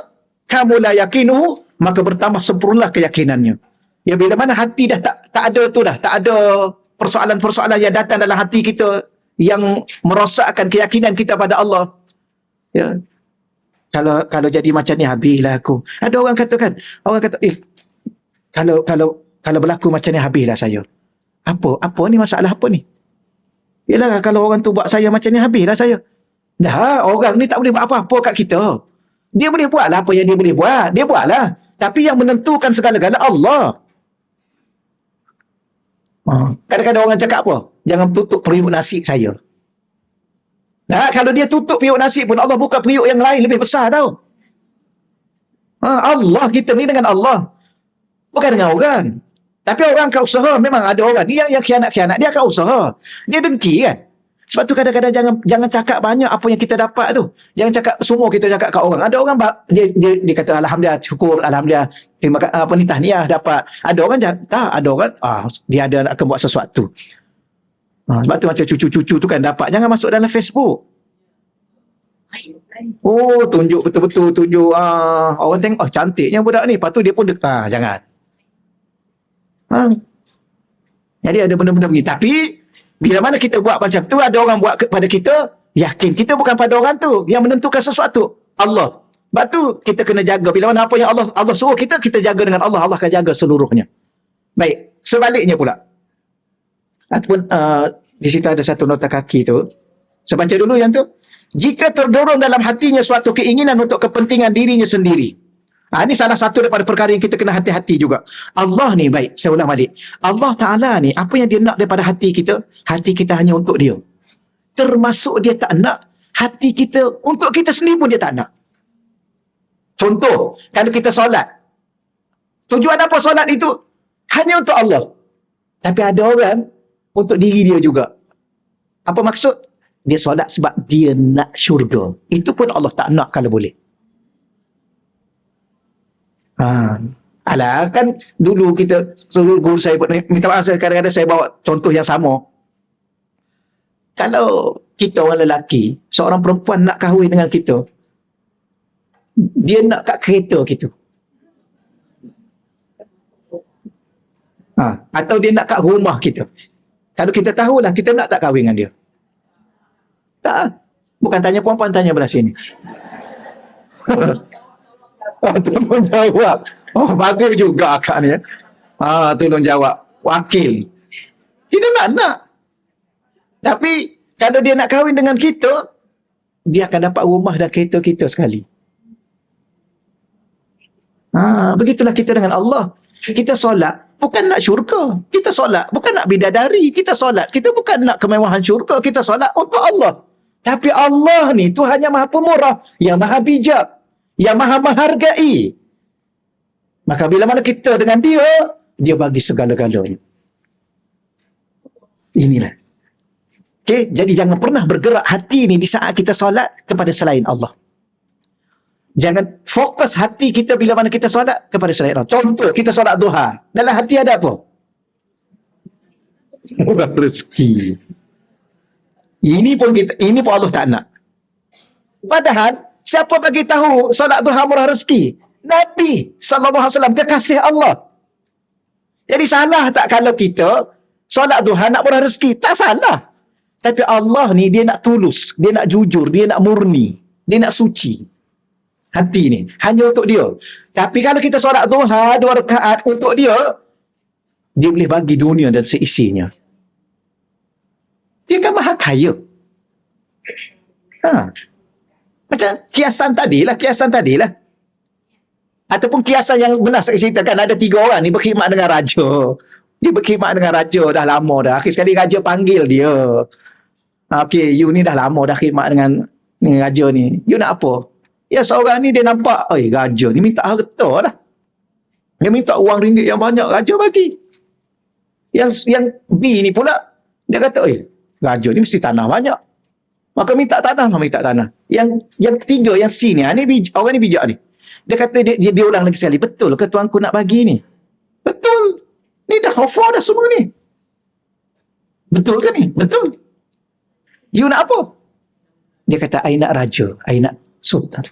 kamu la yakinuhu, maka bertambah sempurnalah keyakinannya. Ya, bila mana hati dah tak ada tu dah, tak ada persoalan-persoalan yang datang dalam hati kita yang merosakkan keyakinan kita pada Allah. Ya. Kalau jadi macam ni, habislah aku. Ada orang katakan, kalau berlaku macam ni, habislah saya. Apa ni, masalah apa ni? Yalah, kalau orang tu buat saya macam ni, habislah saya. Dah, orang ni tak boleh buat apa-apa kat kita. Dia boleh buatlah apa yang dia boleh buat. Dia buatlah. Tapi yang menentukan segala-galanya Allah. Kadang-kadang orang cakap apa? Jangan tutup periuk nasi saya. Nah, kalau dia tutup periuk nasi pun, Allah buka periuk yang lain lebih besar tau. Allah, kita ni dengan Allah. Bukan dengan orang. Tapi orang akan usaha. Memang ada orang ni yang khianat-khianat, dia akan usaha. Dia dengki kan. Sebab tu kadang-kadang jangan cakap banyak apa yang kita dapat tu. Jangan cakap semua kita cakap kat orang. Ada orang dia kata alhamdulillah, syukur, alhamdulillah, terima kasih, apa ni, tahniah dapat. Ada orang tak, ada orang dia ada akan buat sesuatu. Sebab tu macam cucu-cucu tu kan dapat, jangan masuk dalam Facebook. Tunjuk betul-betul, tunjuk orang tengok cantiknya budak ni, lepas tu dia pun jangan. Jadi ada benda-benda begini. Tapi bila mana kita buat macam tu, ada orang buat kepada kita, yakin kita bukan pada orang tu yang menentukan sesuatu, Allah. Sebab tu kita kena jaga. Bila mana apa yang Allah suruh kita jaga dengan Allah, Allah akan jaga seluruhnya. Baik, sebaliknya pula. Ataupun di situ ada satu nota kaki tu. Saya baca dulu yang tu. Jika terdorong dalam hatinya suatu keinginan untuk kepentingan dirinya sendiri. Ini salah satu daripada perkara yang kita kena hati-hati juga. Allah ni, baik, saya ulang balik. Allah Ta'ala ni, apa yang dia nak daripada hati kita hanya untuk dia. Termasuk dia tak nak hati kita untuk kita sendiri pun dia tak nak. Contoh, kalau kita solat, tujuan apa solat itu? Hanya untuk Allah. Tapi ada orang untuk diri dia juga. Apa maksud? Dia solat sebab dia nak syurga. Itu pun Allah tak nak kalau boleh. Alah, kan dulu kita, guru saya pun, minta maaf, kadang-kadang saya bawa contoh yang sama. Kalau kita orang lelaki, seorang perempuan nak kahwin dengan kita, dia nak kat kereta kita. Atau dia nak kat rumah kita. Kalau kita tahulah, kita nak tak kahwin dengan dia? Tak. Bukan tanya perempuan, tanya belah sini. Tolong jawab. Bagus juga akak ni. Tolong jawab. Wakil. Kita tak nak. Tapi kalau dia nak kahwin dengan kita, dia akan dapat rumah dan kereta kita sekali. Begitulah kita dengan Allah. Kita solat bukan nak syurga. Kita solat bukan nak bidadari. Kita solat, kita bukan nak kemewahan syurga. Kita solat untuk Allah. Tapi Allah ni Tuhan yang maha pemurah, yang maha bijak, yang maha menghargai. Maka bila mana kita dengan dia, dia bagi segala-galanya. Inilah. Okay? Jadi jangan pernah bergerak hati ni di saat kita solat kepada selain Allah. Jangan fokus hati kita bila mana kita solat kepada selain Allah. Contoh, kita solat duha. Dalam hati ada apa? Murah rezeki. Ini pun Allah tak nak. Padahal siapa bagi tahu solat duha murah rezeki? Nabi sallallahu alaihi wasallam, kekasih Allah. Jadi salah tak kalau kita solat duha nak murah rezeki? Tak salah. Tapi Allah ni dia nak tulus, dia nak jujur, dia nak murni, dia nak suci. Hati ni hanya untuk dia. Tapi kalau kita solat duha 2 rakaat untuk dia, dia boleh bagi dunia dan seisinya. Dia kan maha kaya. Macam kiasan tadilah. Ataupun kiasan yang benar saya ceritakan, ada 3 orang ni berkhidmat dengan raja. Dia berkhidmat dengan raja dah lama dah. Akhir sekali raja panggil dia. Okay, you ni dah lama dah khidmat dengan raja ni. You nak apa? Ya, seorang ni dia nampak, raja ni minta harta lah. Dia minta wang ringgit yang banyak, raja bagi. Yang B ni pula, dia kata, raja ni mesti tanah banyak. Maka minta tanah. Yang ketiga, yang C ni, orang ni bijak ni. Dia kata dia ulang lagi sekali, betul ke tuanku nak bagi ni? Betul. Ni dah offer dah semua ni. Betul ke ni? Betul. You nak apa? Dia kata, I nak raja. I nak sultan.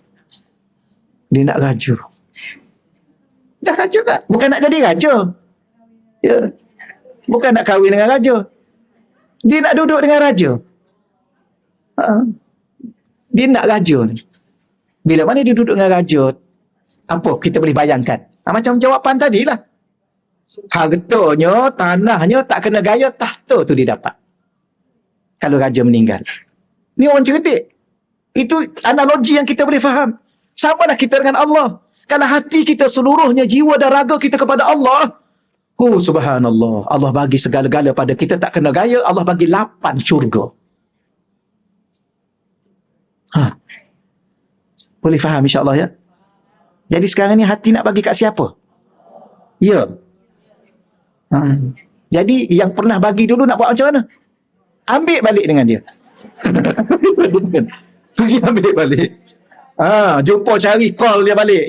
Dia nak raja. Dah raja tak? Bukan nak jadi raja. Ya. Bukan nak kahwin dengan raja. Dia nak duduk dengan raja. Dia nak raja ni. Bila mana dia duduk dengan raja, apa kita boleh bayangkan? Macam jawapan tadilah. Hartanya, tanahnya tak kena gaya, tahta tu dia dapat. Kalau raja meninggal. Ni orang cerdik. Itu analogi yang kita boleh faham. Samalah kita dengan Allah. Kalau hati kita seluruhnya, jiwa dan raga kita kepada Allah, oh subhanallah, Allah bagi segala-gala pada kita, tak kena gaya, Allah bagi 8 syurga. Boleh faham insyaAllah ya? Jadi sekarang ni hati nak bagi kat siapa? Ya. Jadi yang pernah bagi dulu nak buat macam mana? Ambil balik dengan dia. Pergi ambil balik. Jumpa cari, call dia balik.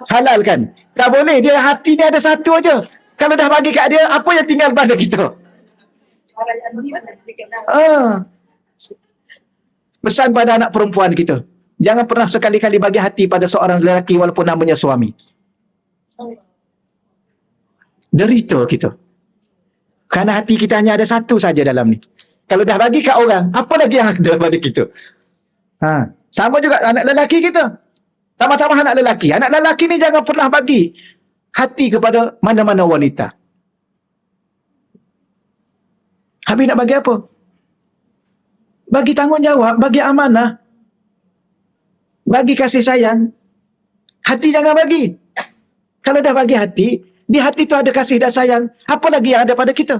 Halal kan? Tak boleh, dia hati ni ada satu aja. Kalau dah bagi kat dia, apa yang tinggal pada kita? Pesan pada anak perempuan kita, jangan pernah sekali-kali bagi hati pada seorang lelaki walaupun namanya suami. Derita kita. Kerana hati kita hanya ada satu saja dalam ni. Kalau dah bagi kat orang, apa lagi yang ada pada kita? Sama juga anak lelaki kita. Sama-sama anak lelaki. Anak lelaki ni jangan pernah bagi hati kepada mana-mana wanita. Habis nak bagi apa? Bagi tanggungjawab, bagi amanah, bagi kasih sayang. Hati jangan bagi. Kalau dah bagi hati, di hati tu ada kasih dan sayang, apa lagi yang ada pada kita?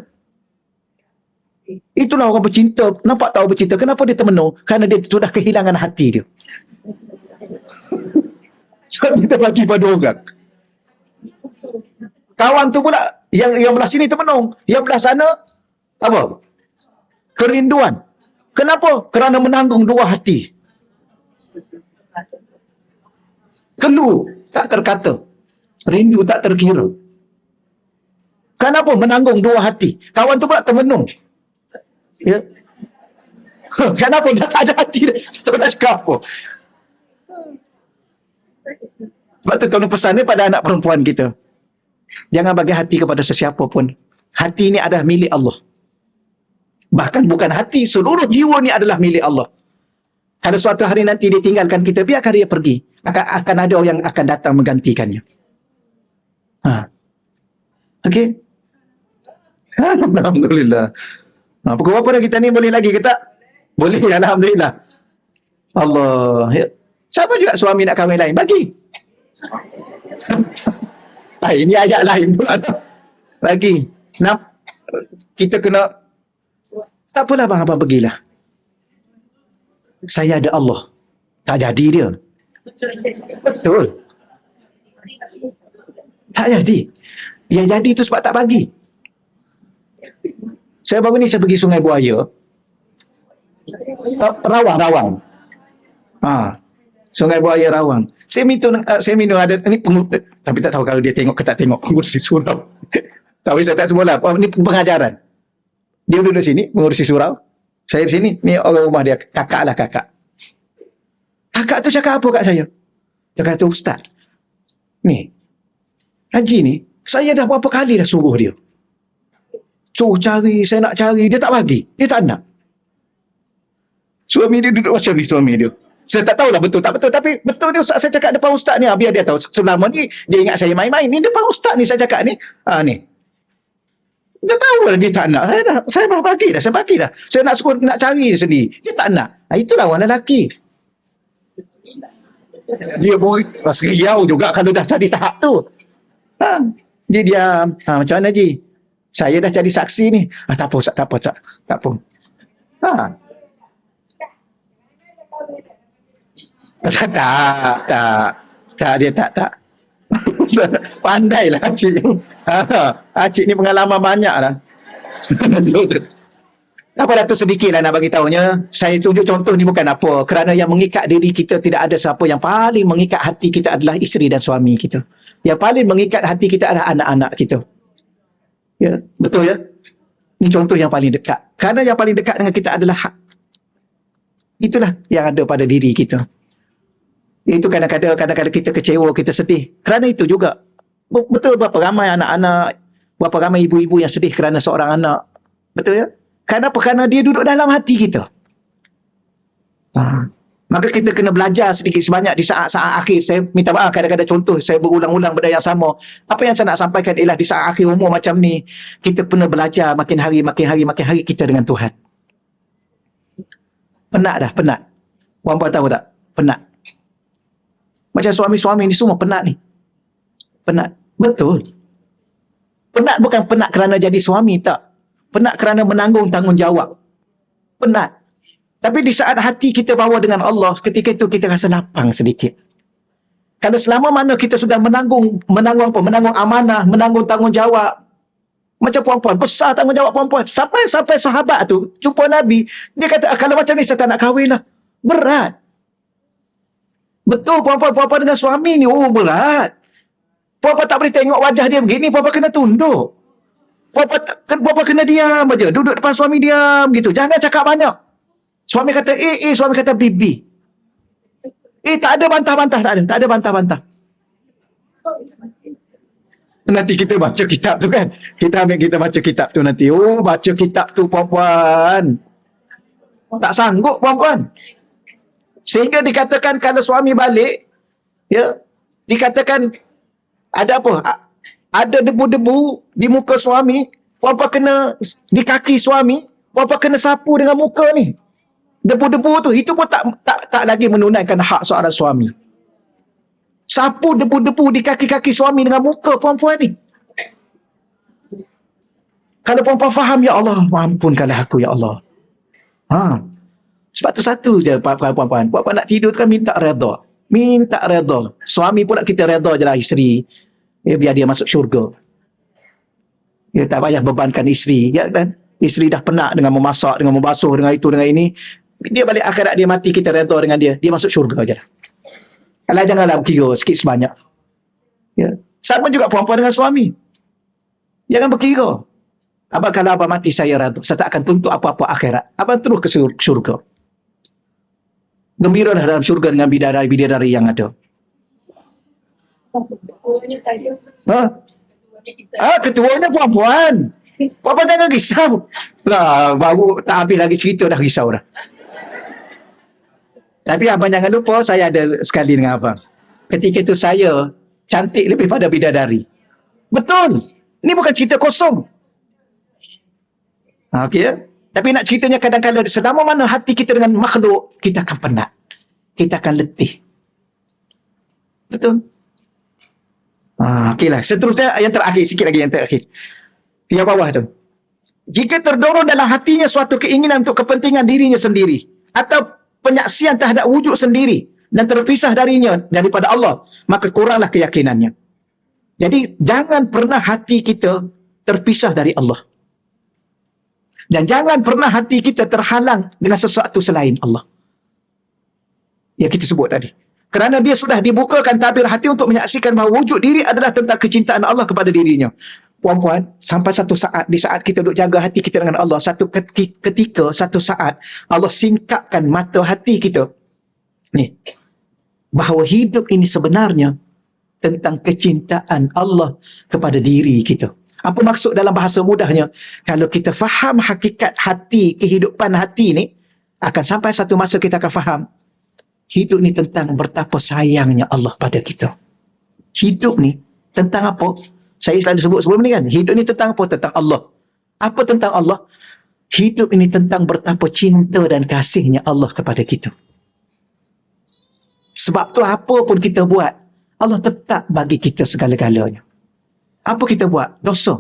Itulah orang bercinta. Nampak tahu bercinta. Kenapa dia termenung? Kerana dia sudah kehilangan hati dia. Sebab kita bagi pada orang. Kawan tu pula, yang belah sini termenung. Yang belah sana, apa? Kerinduan. Kenapa? Kerana menanggung dua hati. Kelu tak terkata. Rindu tak terkira. Kenapa? Menanggung dua hati. Kawan tu pula termenung. Ya. Kenapa? Dia tak ada hati. Tak nak cakap apa. Sebab tu kalau pesan ni pada anak perempuan kita, jangan bagi hati kepada sesiapa pun. Hati ni adalah milik Allah. Bahkan bukan hati, seluruh jiwa ni adalah milik Allah. Kalau suatu hari nanti dia tinggalkan kita, biarkan dia pergi. Akan ada orang yang akan datang menggantikannya. Okey? Alhamdulillah. Pukul berapa dah kita ni? Boleh lagi ke tak? Boleh, alhamdulillah. Allah. Ya. Siapa juga suami nak kahwin lain? Bagi. Ini ayat lain pula. Bagi. Kita kena, tak apalah abang pergilah. Saya ada Allah. Tak jadi dia. Betul. Tak jadi. Yang jadi itu sebab tak bagi. Saya baru ni saya pergi Sungai Buaya. Rawang. Sungai Buaya Rawang. Saya minum ada ni tapi tak tahu kalau dia tengok ke tak tengok pengurusi surau. Tapi saya tak semula. Ni pengajaran. Dia duduk sini mengurusi surau. Saya di sini. Ni orang rumah dia, kakak lah kakak. Kakak tu cakap apa kat saya? Dia kata, Ustaz, ni Haji ni, saya dah berapa kali dah suruh dia. Suruh cari, saya nak cari, dia tak bagi. Dia tak nak. Suami dia duduk macam ni, suami dia. Saya tak tahulah betul tak betul, tapi betul dia Ustaz, saya cakap depan Ustaz ni, biar dia tahu. Selama ni, dia ingat saya main-main. Ni depan Ustaz ni, saya cakap ni. Ni. Dia tahu lah dia tak nak. Saya bagi dah, saya bagi dah. Saya nak suruh, nak cari dia sendiri. Dia tak nak. Itulah orang lelaki. Dia boleh riau juga kalau dah jadi tahap tu. Dia diam. Macam mana Ji? Saya dah jadi saksi ni. Tak apa, tak apa. Tak apa. Tak, dia tak. Pandailah Acik ni. Acik ni pengalaman banyak lah. Apa Datuk sedikitlah nak bagi tahunya. Saya tunjuk contoh ni bukan apa. Kerana yang mengikat diri kita tidak ada siapa. Yang paling mengikat hati kita adalah isteri dan suami kita. Yang paling mengikat hati kita adalah anak-anak kita. Ya, betul ya? Ini contoh yang paling dekat. Kerana yang paling dekat dengan kita adalah hak. Itulah yang ada pada diri kita. Itu kadang-kadang kita kecewa, kita sedih. Kerana itu juga. Betul berapa ramai anak-anak, berapa ramai ibu-ibu yang sedih kerana seorang anak. Betul ya? Kenapa? Kerana dia duduk dalam hati kita. Maka kita kena belajar sedikit sebanyak di saat-saat akhir. Saya minta maaf kadang-kadang contoh saya berulang-ulang benda yang sama. Apa yang saya nak sampaikan ialah di saat akhir umur macam ni, kita kena belajar makin hari kita dengan Tuhan. Penat dah, penat. Puan-puan tahu tak? Penat. Macam suami-suami ni semua penat ni. Penat. Betul. Penat bukan penat kerana jadi suami, tak. Penat kerana menanggung tanggungjawab. Penat. Tapi di saat hati kita bawa dengan Allah, ketika itu kita rasa lapang sedikit. Kalau selama mana kita sudah menanggung amanah, menanggung tanggungjawab. Macam puan-puan, besar tanggungjawab puan-puan. Sampai sahabat tu jumpa Nabi, dia kata, kalau macam ni saya tak nak kahwin lah. Berat. Betul puan-puan dengan suami ni, berat. Puan-puan tak boleh tengok wajah dia begini, puan-puan kena tunduk. Puan-puan kena diam aja. Duduk depan suami diam gitu. Jangan cakap banyak. Suami kata A, suami kata B. Tak ada bantah-bantah. Tak ada bantah-bantah. Nanti kita baca kitab tu kan. Kita baca kitab tu nanti. Baca kitab tu puan-puan. Tak sanggup puan-puan. Sehingga dikatakan kalau suami balik, ya, dikatakan ada apa? Ada debu-debu di muka suami, puan-puan kena di kaki suami, puan-puan kena sapu dengan muka ni. Debu-debu tu, itu pun tak lagi menunaikan hak seorang suami. Sapu debu-debu di kaki-kaki suami dengan muka puan-puan ni. Kalau puan-puan faham, ya Allah, ampunkanlah aku, ya Allah. Sebab tu satu je puan-puan. Puan-puan nak tidur kan minta redha. Minta redha. Suami pula kita redha je lah isteri. Biar dia masuk syurga. Ya, tak payah bebankan isteri. Ya, kan? Isteri dah penat dengan memasak, dengan membasuh, dengan itu, dengan ini. Dia balik akhirat, dia mati, kita redha dengan dia. Dia masuk syurga je lah. Alah, janganlah berkira sikit sebanyak. Ya. Sama juga perempuan dengan suami. Jangan berkira. Abang kalau abang mati, saya redha. Saya tak akan tuntut apa-apa akhirat. Abang terus ke syurga. Gembiralah dalam syurga dengan bidadari-bidadari yang ada. Ketuanya saya. Ketuanya puan-puan. Puan-puan jangan risau. Lah, baru tak habis lagi cerita dah risau dah. Tapi abang jangan lupa, saya ada sekali dengan abang. Ketika itu saya cantik lebih pada bidadari. Betul. Ini bukan cerita kosong. Okey ya? Tapi nak ceritanya kadang-kadang selama mana hati kita dengan makhluk, kita akan penat. Kita akan letih. Betul. Okeylah. Seterusnya yang terakhir, sikit lagi yang terakhir. Yang bawah tu. Jika terdorong dalam hatinya suatu keinginan untuk kepentingan dirinya sendiri atau penyaksian terhadap wujud sendiri dan terpisah daripada Allah, maka kuranglah keyakinannya. Jadi jangan pernah hati kita terpisah dari Allah. Dan jangan pernah hati kita terhalang dengan sesuatu selain Allah. Yang kita sebut tadi. Kerana dia sudah dibukakan tabir hati untuk menyaksikan bahawa wujud diri adalah tentang kecintaan Allah kepada dirinya. Puan-puan, sampai satu saat, di saat kita duk jaga hati kita dengan Allah, satu saat, Allah singkapkan mata hati kita. Ni, bahawa hidup ini sebenarnya tentang kecintaan Allah kepada diri kita. Apa maksud dalam bahasa mudahnya? Kalau kita faham hakikat hati, kehidupan hati ni, akan sampai satu masa kita akan faham, hidup ni tentang betapa sayangnya Allah pada kita. Hidup ni tentang apa? Saya selalu sebut sebelum ni kan, hidup ni tentang apa? Tentang Allah. Apa tentang Allah? Hidup ini tentang betapa cinta dan kasihnya Allah kepada kita. Sebab tu apa pun kita buat, Allah tetap bagi kita segala-galanya. Apa kita buat? Dosa.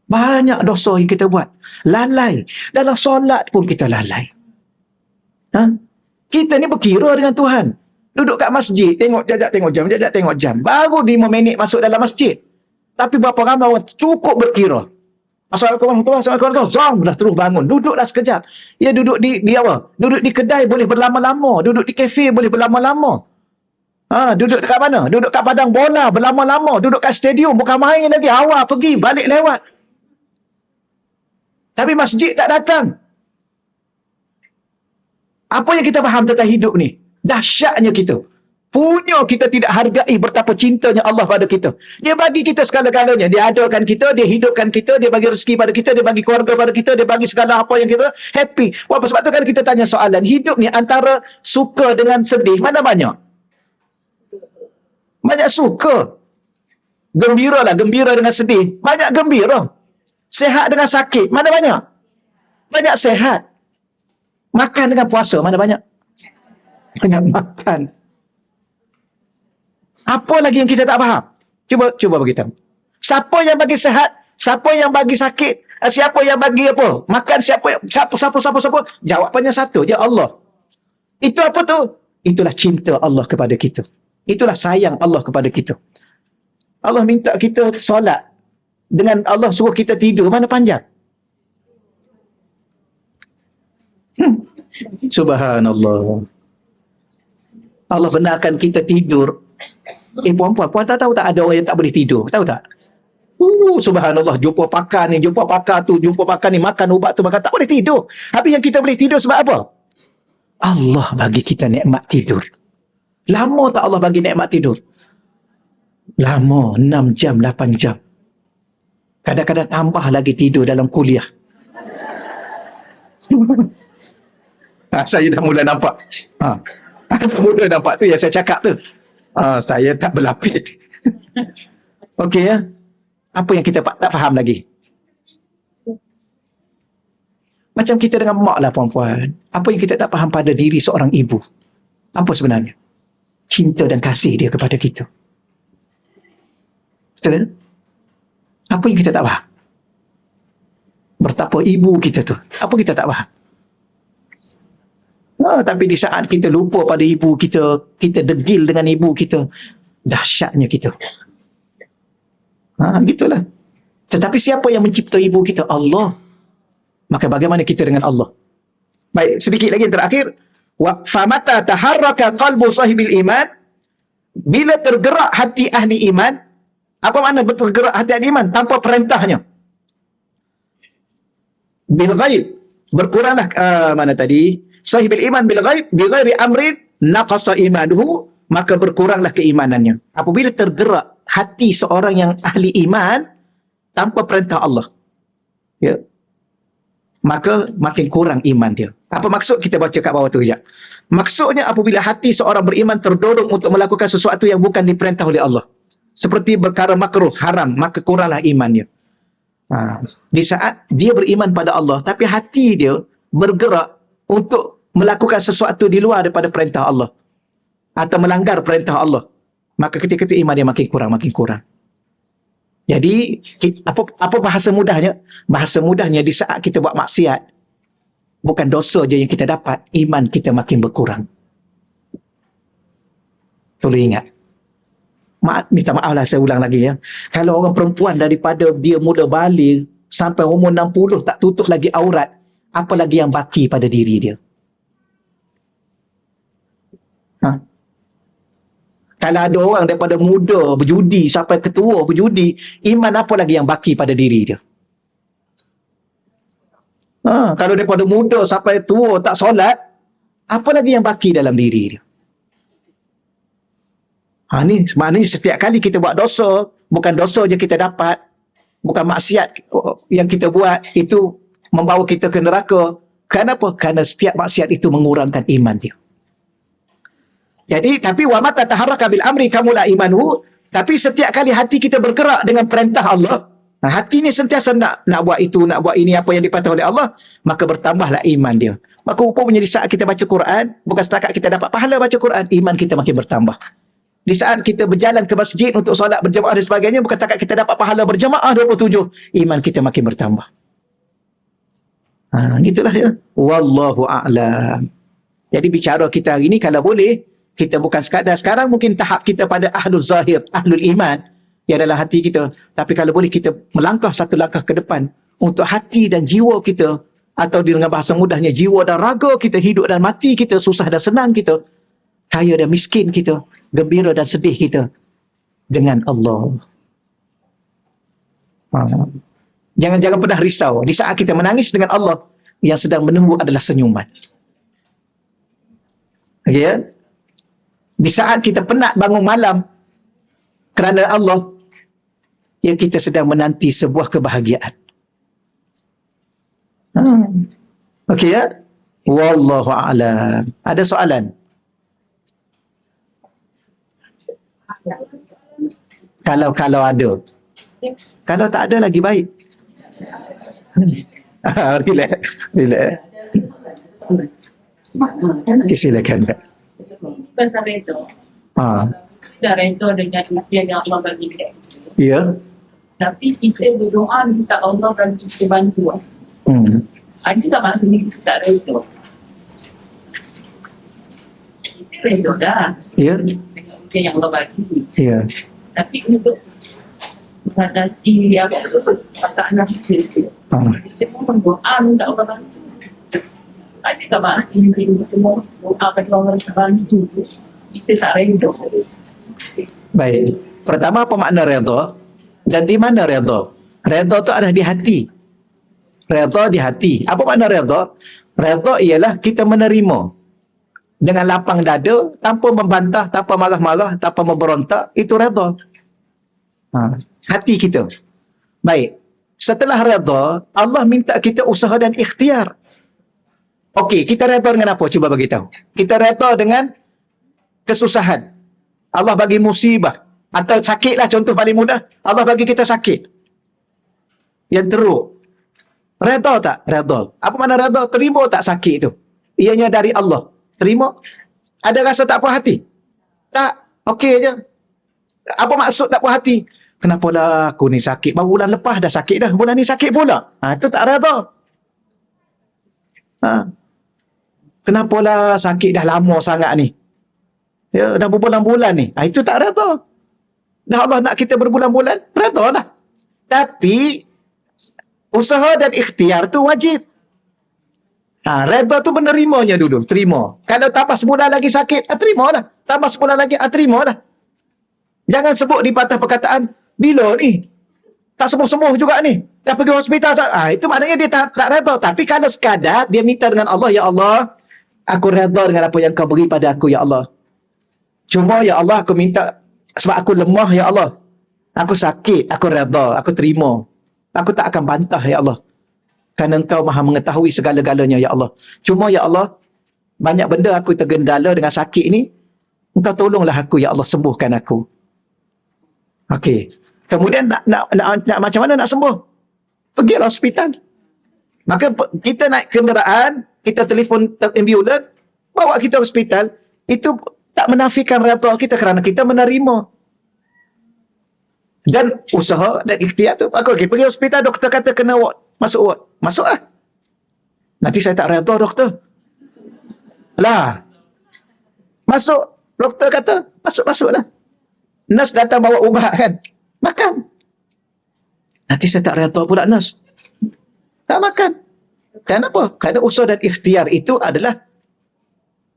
Banyak dosa yang kita buat. Lalai. Dalam solat pun kita lalai. Kita ni berkira dengan Tuhan. Duduk kat masjid, jajak tengok jam. Baru 5 minit masuk dalam masjid. Tapi berapa ramai orang cukup berkira. Assalamualaikum warahmatullahi wabarakatuh. Zong, dah terus bangun. Duduklah sekejap. Ya duduk di apa? Duduk di kedai boleh berlama-lama. Duduk di kafe boleh berlama-lama. Duduk dekat mana? Duduk kat padang bola berlama-lama. Duduk kat stadium bukan main lagi. Awak pergi balik lewat. Tapi masjid tak datang. Apa yang kita faham tentang hidup ni? Dahsyatnya kita. Punya kita tidak hargai betapa cintanya Allah pada kita. Dia bagi kita segala-galanya. Dia adakan kita, dia hidupkan kita, dia bagi rezeki pada kita, dia bagi keluarga pada kita, dia bagi segala apa yang kita happy. Sebab tu kan kita tanya soalan, hidup ni antara suka dengan sedih, mana banyak? Banyak suka. Gembira lah, gembira dengan sedih. Banyak gembira. Sehat dengan sakit, mana banyak? Banyak sehat. Makan dengan puasa, mana banyak? Banyak makan. Apa lagi yang kita tak faham? Cuba beritahu. Siapa yang bagi sehat? Siapa yang bagi sakit? Siapa yang bagi apa? Makan siapa? Jawapannya satu je, Allah. Itu apa tu? Itulah cinta Allah kepada kita. Itulah sayang Allah kepada kita. Allah minta kita solat. Dengan Allah suruh kita tidur, mana panjang? Subhanallah. Allah benarkan kita tidur. Puan tahu tak ada orang yang tak boleh tidur? Tahu tak? Subhanallah, jumpa pakar ni, jumpa pakar tu, jumpa pakar ni, makan ubat tu, makan tak boleh tidur. Habis yang kita boleh tidur sebab apa? Allah bagi kita nikmat tidur. Lama tak Allah bagi nikmat tidur? Lama, 6 jam, 8 jam. Kadang-kadang tambah lagi tidur dalam kuliah. Saya dah mula nampak. Mula nampak tu yang saya cakap tu. Saya tak berlapis. Okey ya. Apa yang kita tak faham lagi? Macam kita dengan mak lah puan-puan. Apa yang kita tak faham pada diri seorang ibu? Apa sebenarnya? Cinta dan kasih dia kepada kita. Betul? Apa yang kita tak faham? Betapa ibu kita tu. Apa kita tak faham? Tapi di saat kita lupa pada ibu kita, kita degil dengan ibu kita, dahsyatnya kita. Gitulah. Tetapi siapa yang mencipta ibu kita? Allah. Maka bagaimana kita dengan Allah? Baik, sedikit lagi yang terakhir. Famata taharraka qalbu sahibil iman, bila tergerak hati ahli iman. Apa makna bergerak hati ahli iman? Tanpa perintahnya. Bil ghaib, berkuranglah mana tadi? Sahibul iman bil ghaib bi ghairi amrin naqasa imanuhu, maka berkuranglah keimanannya. Apabila tergerak hati seorang yang ahli iman tanpa perintah Allah, ya, maka makin kurang iman dia. Apa maksud? Kita baca kat bawah tu sekejap. Maksudnya apabila hati seorang beriman terdorong untuk melakukan sesuatu yang bukan diperintah oleh Allah, seperti perkara makruh, haram, maka kuranglah imannya. Di saat dia beriman pada Allah, tapi hati dia bergerak untuk melakukan sesuatu di luar daripada perintah Allah atau melanggar perintah Allah, maka ketika itu iman dia makin kurang. Jadi apa bahasa mudahnya? Bahasa mudahnya, di saat kita buat maksiat, bukan dosa je yang kita dapat, iman kita makin berkurang. Tolong ingat. Minta maaf lah, saya ulang lagi ya. Kalau orang perempuan daripada dia mula balik sampai umur 60 tak tutup lagi aurat, apa lagi yang baki pada diri dia? Kalau ada orang daripada muda berjudi sampai ketua berjudi, iman apa lagi yang baki pada diri dia? Kalau daripada muda sampai tua tak solat, apa lagi yang baki dalam diri dia? Ni maknanya setiap kali kita buat dosa, bukan dosa je kita dapat, bukan maksiat yang kita buat itu membawa kita ke neraka. Kenapa? Kerana setiap maksiat itu mengurangkan iman dia. Jadi, tapi wa mata taharraka bil amri kamula imanuhu, tapi setiap kali hati kita bergerak dengan perintah Allah, hati ni sentiasa nak buat itu, nak buat ini, apa yang diperintah oleh Allah, maka bertambahlah iman dia. Maka rupanya di saat kita baca Quran, bukan setakat kita dapat pahala baca Quran, iman kita makin bertambah. Di saat kita berjalan ke masjid untuk solat berjamaah dan sebagainya, bukan setakat kita dapat pahala berjamaah 27, iman kita makin bertambah. Gitulah ya. Wallahu a'lam. Jadi bicara kita hari ini, kalau boleh, kita bukan sekadar sekarang mungkin tahap kita pada ahlul zahir, ahlul iman yang dalam hati kita. Tapi kalau boleh kita melangkah satu langkah ke depan untuk hati dan jiwa kita, atau dengan bahasa mudahnya jiwa dan raga kita, hidup dan mati kita, susah dan senang kita, kaya dan miskin kita, gembira dan sedih kita dengan Allah. Jangan pernah risau. Di saat kita menangis dengan Allah, yang sedang menunggu adalah senyuman. Okay, ya? Di saat kita penat bangun malam kerana Allah, yang kita sedang menanti sebuah kebahagiaan. Okey ya? Wallahu a'lam. Ada soalan? Kalau ada. Kalau tak ada lagi baik. Relax. Okay, silakan. Pasal itu. Dah reda dengan yang Allah bagi kita. Ya. Tapi kita berdoa minta Allah dan kita bantu. Ada tak maksudnya kita tak reda? Kita reda dah. Ya. Dengan ujian yang Allah bagi. Ya. Tapi untuk mengatasi apa tu, perkataan kita. Kita semua berdoa minta Allah bantu. Ada tak maksudnya kita semua doa bagi Allah bantu. Kita tak reda. Baik. Pertama, apa makna redha? Dan di mana redha? Redha tu ada di hati. Redha di hati. Apa makna redha? Redha ialah kita menerima dengan lapang dada, tanpa membantah, tanpa marah-marah, tanpa memberontak. Itu redha. Hati kita. Baik. Setelah redha, Allah minta kita usaha dan ikhtiar. Okey, kita redha dengan apa? Cuba bagi tahu. Kita redha dengan kesusahan. Allah bagi musibah. Atau sakit lah, contoh paling mudah. Allah bagi kita sakit. Yang teruk. Redha tak? Redha. Apa makna redha? Terima tak sakit itu? Ianya dari Allah. Terima? Ada rasa tak puas hati? Tak. Okey je. Apa maksud tak puas hati? Kenapalah aku ni sakit? Baru bulan lepas dah sakit dah. Bulan ni sakit pula. Itu tak redha. Kenapalah sakit dah lama sangat ni? Ya, dah berbulan-bulan ni. Itu tak redha. Dah Allah nak kita berbulan-bulan, redha lah. Tapi, usaha dan ikhtiar tu wajib. Redha tu menerimanya dulu. Terima. Kalau tambah sebulan lagi sakit, terimalah. Tambah sebulan lagi, terimalah. Jangan sebut di patah perkataan, bila ni? Tak sembuh-sembuh juga ni. Dah pergi hospital. Itu maknanya dia tak redha. Tapi kalau sekadar, dia minta dengan Allah, ya Allah, aku redha dengan apa yang kau beri pada aku, ya Allah. Cuma ya Allah, aku minta, sebab aku lemah ya Allah. Aku sakit, aku redha, aku terima. Aku tak akan bantah ya Allah. Kerana Engkau maha mengetahui segala-galanya ya Allah. Cuma ya Allah, banyak benda aku tergendala dengan sakit ni. Engkau tolonglah aku ya Allah, sembuhkan aku. Okey. Kemudian nak macam mana nak sembuh? Pergilah hospital. Maka kita naik kenderaan, kita telefon ambulan, bawa kita hospital. Itu tak menafikan redha kita kerana kita menerima. Dan usaha dan ikhtiar tu. Okay, pergi hospital, doktor kata kena ward. Masuk ward. Masuk lah. Nanti saya tak redha doktor. Lah. Masuk. Doktor kata, masuk-masuklah. Nurse datang bawa ubat kan. Makan. Nanti saya tak redha pula nurse. Tak makan. Kenapa? Kerana usaha dan ikhtiar itu adalah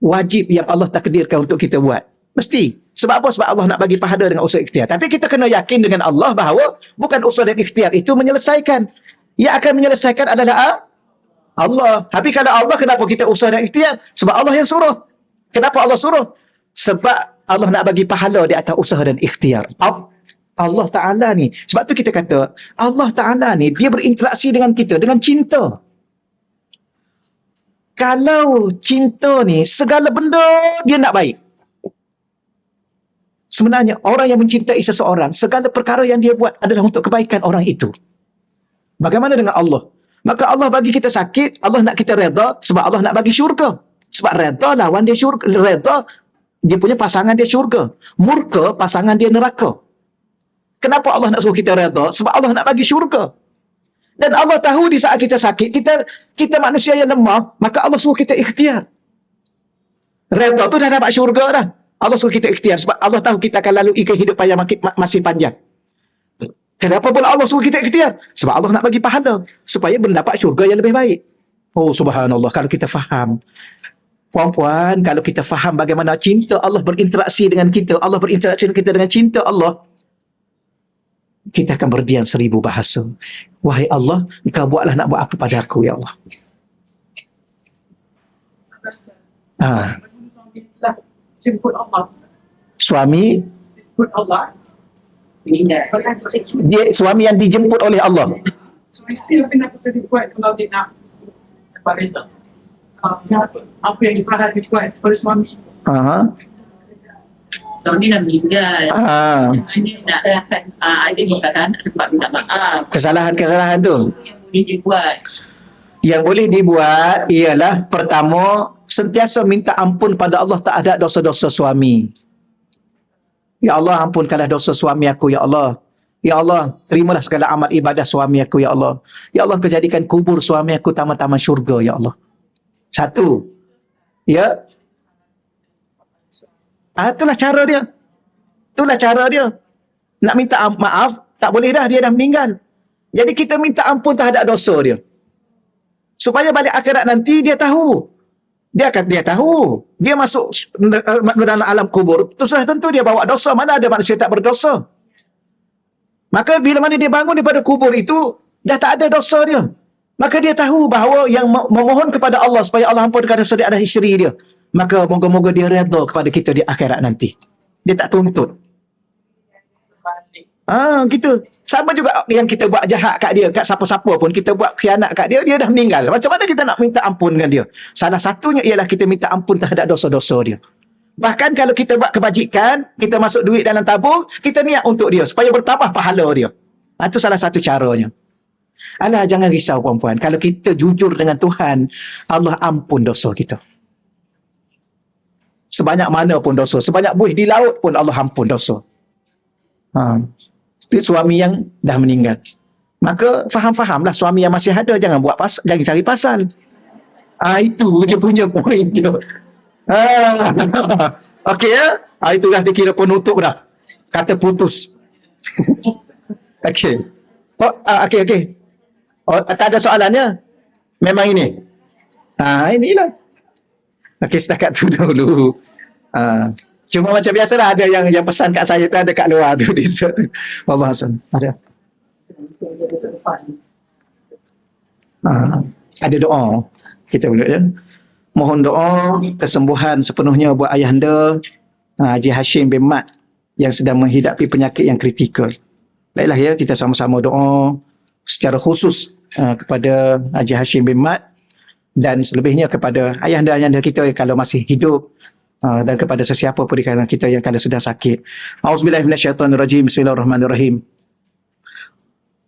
wajib yang Allah takdirkan untuk kita buat. Mesti. Sebab apa? Sebab Allah nak bagi pahala dengan usaha ikhtiar. Tapi kita kena yakin dengan Allah bahawa bukan usaha dan ikhtiar itu menyelesaikan. Yang akan menyelesaikan adalah Allah. Tapi kalau Allah, kenapa kita usaha dan ikhtiar? Sebab Allah yang suruh. Kenapa Allah suruh? Sebab Allah nak bagi pahala di atas usaha dan ikhtiar. Allah Ta'ala ni. Sebab tu kita kata, Allah Ta'ala ni, dia berinteraksi dengan kita, dengan cinta. Kalau cinta ni, segala benda dia nak baik. Sebenarnya, orang yang mencintai seseorang, segala perkara yang dia buat adalah untuk kebaikan orang itu. Bagaimana dengan Allah? Maka Allah bagi kita sakit, Allah nak kita redha, sebab Allah nak bagi syurga. Sebab redha lawan dia syurga. Redha, dia punya pasangan dia syurga. Murka, pasangan dia neraka. Kenapa Allah nak suruh kita redha? Sebab Allah nak bagi syurga. Dan Allah tahu di saat kita sakit, kita manusia yang lemah, maka Allah suruh kita ikhtiar. Redha tu dah dapat syurga dah. Allah suruh kita ikhtiar sebab Allah tahu kita akan lalui kehidupan yang masih panjang. Kenapa pula Allah suruh kita ikhtiar? Sebab Allah nak bagi pahala supaya mendapat syurga yang lebih baik. Oh subhanallah, kalau kita faham. Puan-puan, kalau kita faham bagaimana cinta Allah berinteraksi dengan kita, Allah berinteraksi dengan kita dengan cinta Allah, kita akan berdiam 1000 bahasa. Wahai Allah, Engkau buatlah nak buat apa pada aku, ya Allah. Jemput Allah. Suami, Jemput Allah. dia suami yang dijemput oleh Allah. So isteri apa nak kita buat kalau dia nak parenta. Apa yang difarah dibuat kepada suami. Suami dah meninggal. Ini nak ada nikahkan sebab minta maaf. Kesalahan-kesalahan tu Yang boleh dibuat. yang boleh dibuat ialah pertama, sentiasa minta ampun pada Allah tak ada dosa-dosa suami. Ya Allah, ampunkanlah dosa suami aku, ya Allah. Ya Allah, terimalah segala amal ibadah suami aku, ya Allah. Ya Allah, kau jadikan kubur suami aku taman-taman syurga, ya Allah. Satu. Ya. Itulah cara dia. Itulah cara dia. Nak minta maaf, tak boleh dah, dia dah meninggal. Jadi kita minta ampun terhadap dosa dia. Supaya balik akhirat nanti dia tahu. Dia tahu. Dia masuk dalam alam kubur. Itu sudah tentu dia bawa dosa. Mana ada manusia tak berdosa? Maka bila mana dia bangun daripada kubur itu, dah tak ada dosa dia. Maka dia tahu bahawa yang memohon kepada Allah supaya Allah ampunkan dosa dia adalah isteri dia. Maka moga-moga dia redha kepada kita di akhirat nanti. Dia tak tuntut. Gitu. Sama juga yang kita buat jahat kat dia, kat siapa-siapa pun kita buat khianat kat dia, dia dah meninggal. Macam mana kita nak minta ampun dengan dia? Salah satunya ialah kita minta ampun terhadap dosa-dosa dia. Bahkan kalau kita buat kebajikan, kita masuk duit dalam tabung, kita niat untuk dia supaya bertambah pahala dia. Itu salah satu caranya. Alah, jangan risau puan-puan. Kalau kita jujur dengan Tuhan, Allah ampun dosa kita. Sebanyak mana pun dosa, sebanyak buih di laut pun Allah ampun dosa. Itu suami yang dah meninggal. Maka faham-fahamlah suami yang masih ada, jangan jangan cari pasal. Itu dia punya poin dia. Okey ya? Itulah dia kira penutup dah. Kata putus. Okey. Okey. Tak ada soalannya? Memang ini? Inilah. Okey, setakat tu dulu. Cuma macam biasalah ada yang pesan kat saya tu, ada kat luar tu. Allah Hasan. Ada. Ada doa. Kita boleh ya. Mohon doa kesembuhan sepenuhnya buat ayahanda Haji Hashim bin Mat yang sedang menghidapi penyakit yang kritikal. Baiklah ya, kita sama-sama doa secara khusus kepada Haji Hashim bin Mat dan selebihnya kepada ayahanda-ayahanda kita kalau masih hidup dan kepada sesiapa pun di kalangan kita yang kalau sedang sakit. Auzubillahi minasyaitonirrajim. Bismillahirrahmanirrahim.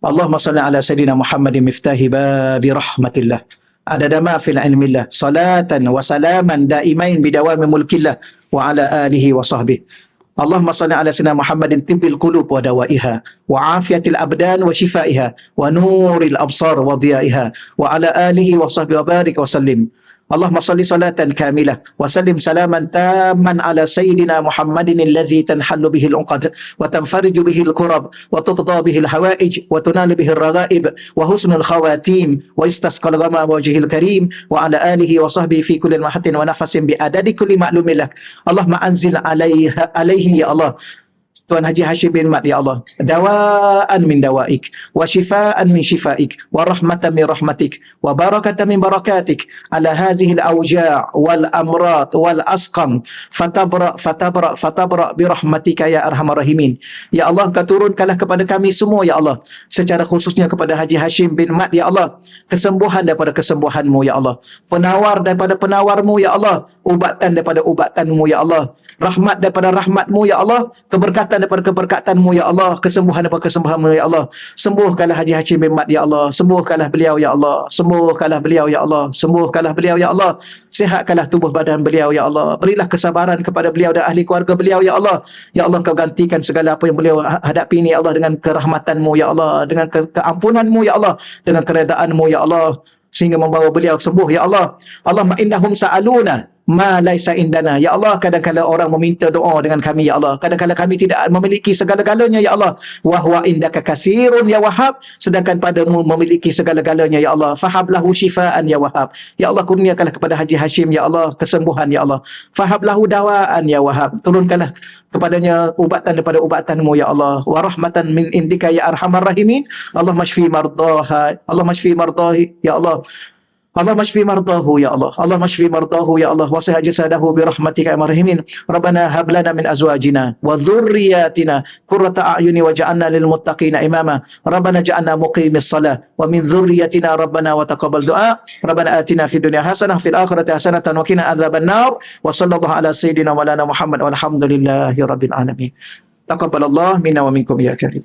Allahumma salli ala sayyidina Muhammadin miftahi babi rahmatillah. Adada ma fil ilmillah. Salatan wa salaman daimain bidawami mulkillah wa ala alihi wa sahbihi. Allahumma salli ala sayyidina Muhammadin tibbil qulub wa dawaiha wa afiyatil abdan wa shifaiha wa nuril absar wa dhiyaiha wa ala alihi wa sahbihi wa barik wa sallim. Allahumma salli salatan kamilah wa sallim salaman tamman ala sayyidina Muhammadin alladhi tanhallu bihi al-uqad wa tanfariju bihi al-kurab wa tutadha bihi al-hawaij wa tunalu bihi al-raghaib wa husnul khawatim wa istasqal ghama wajhil karim wa ala alihi wa sahbihi fi kulli mahatin wa nafasin bi adadi kulli ma'lumin lak. Allahumma anzil alaihi ya Allah Tuan Haji Hashim bin Mat, ya Allah, dawaan min dawaik, wa shifaan min shifaik, wa rahmatan min rahmatik, wa barakatan min barakatik, ala hazihi al-awja' wal amrat wal asqam, fatabra bi rahmatika ya arhamar rahimin. Ya Allah, Engkau turunkanlah kepada kami semua, ya Allah, secara khususnya kepada Haji Hashim bin Mat, ya Allah, kesembuhan daripada kesembuhan-Mu, ya Allah, penawar daripada penawar-Mu, ya Allah, ubatan daripada ubatan-Mu, ya Allah, rahmat daripada rahmat-Mu, ya Allah, keberkatan daripada keberkatan-Mu, ya Allah, kesembuhan daripada kesembuhan-Mu, ya Allah. Sembuhkanlah Haji Hashim bin Mat, ya Allah. Sembuhkanlah beliau, ya Allah. Sembuhkanlah beliau, ya Allah. Sembuhkanlah beliau, ya Allah. Sihatkanlah tubuh badan beliau, ya Allah. Berilah kesabaran kepada beliau dan ahli keluarga beliau, ya Allah. Ya Allah, Kau gantikan segala apa yang beliau hadapi ini, ya Allah, dengan kerahmatan-Mu, ya Allah, dengan keampunan-Mu, ya Allah, dengan keredaan-Mu, ya Allah, sehingga membawa beliau sembuh, ya Allah. Allahumma innahum sa'aluna ma laisa indana. Ya Allah, kadang-kadang orang meminta doa dengan kami, ya Allah. Kadang-kadang kami tidak memiliki segala-galanya, ya Allah. Wa huwa indaka kasirun ya Wahhab, sedangkan padamu memiliki segala-galanya, ya Allah. Fahab lahu syifaan ya Wahhab. Ya Allah, kurniakanlah kepada Haji Hashim, ya Allah, kesembuhan, ya Allah. Fahab lahu dawaan ya Wahhab. Turunkanlah kepadanya ubatan daripada ubatanmu, ya Allah. Wa rahmatan min indika ya arhamar rahimin. Allah mashfi mardaha. Allah mashfi mardahi, ya Allah. Allah mashfi mardahu ya Allah. Allah mashfi mardahu ya Allah. Wasih jasadahu bi rahmatika ya marhamin. Rabbana hab lana min azwajina wa dhurriyyatina qurrata a'yuni waj'alna lil muttaqina imama. Rabbana ja'alna muqimis shalah wa min dhurriyyatina rabbana wa taqabbal du'a. Rabbana atina fid dunya hasanah fil akhirati hasanatan wa qina adzabannar. Wa sallallahu ala sayyidina wa lana Muhammad walhamdulillahi rabbil alamin. Taqabbalallah minna wa minkum ya karim.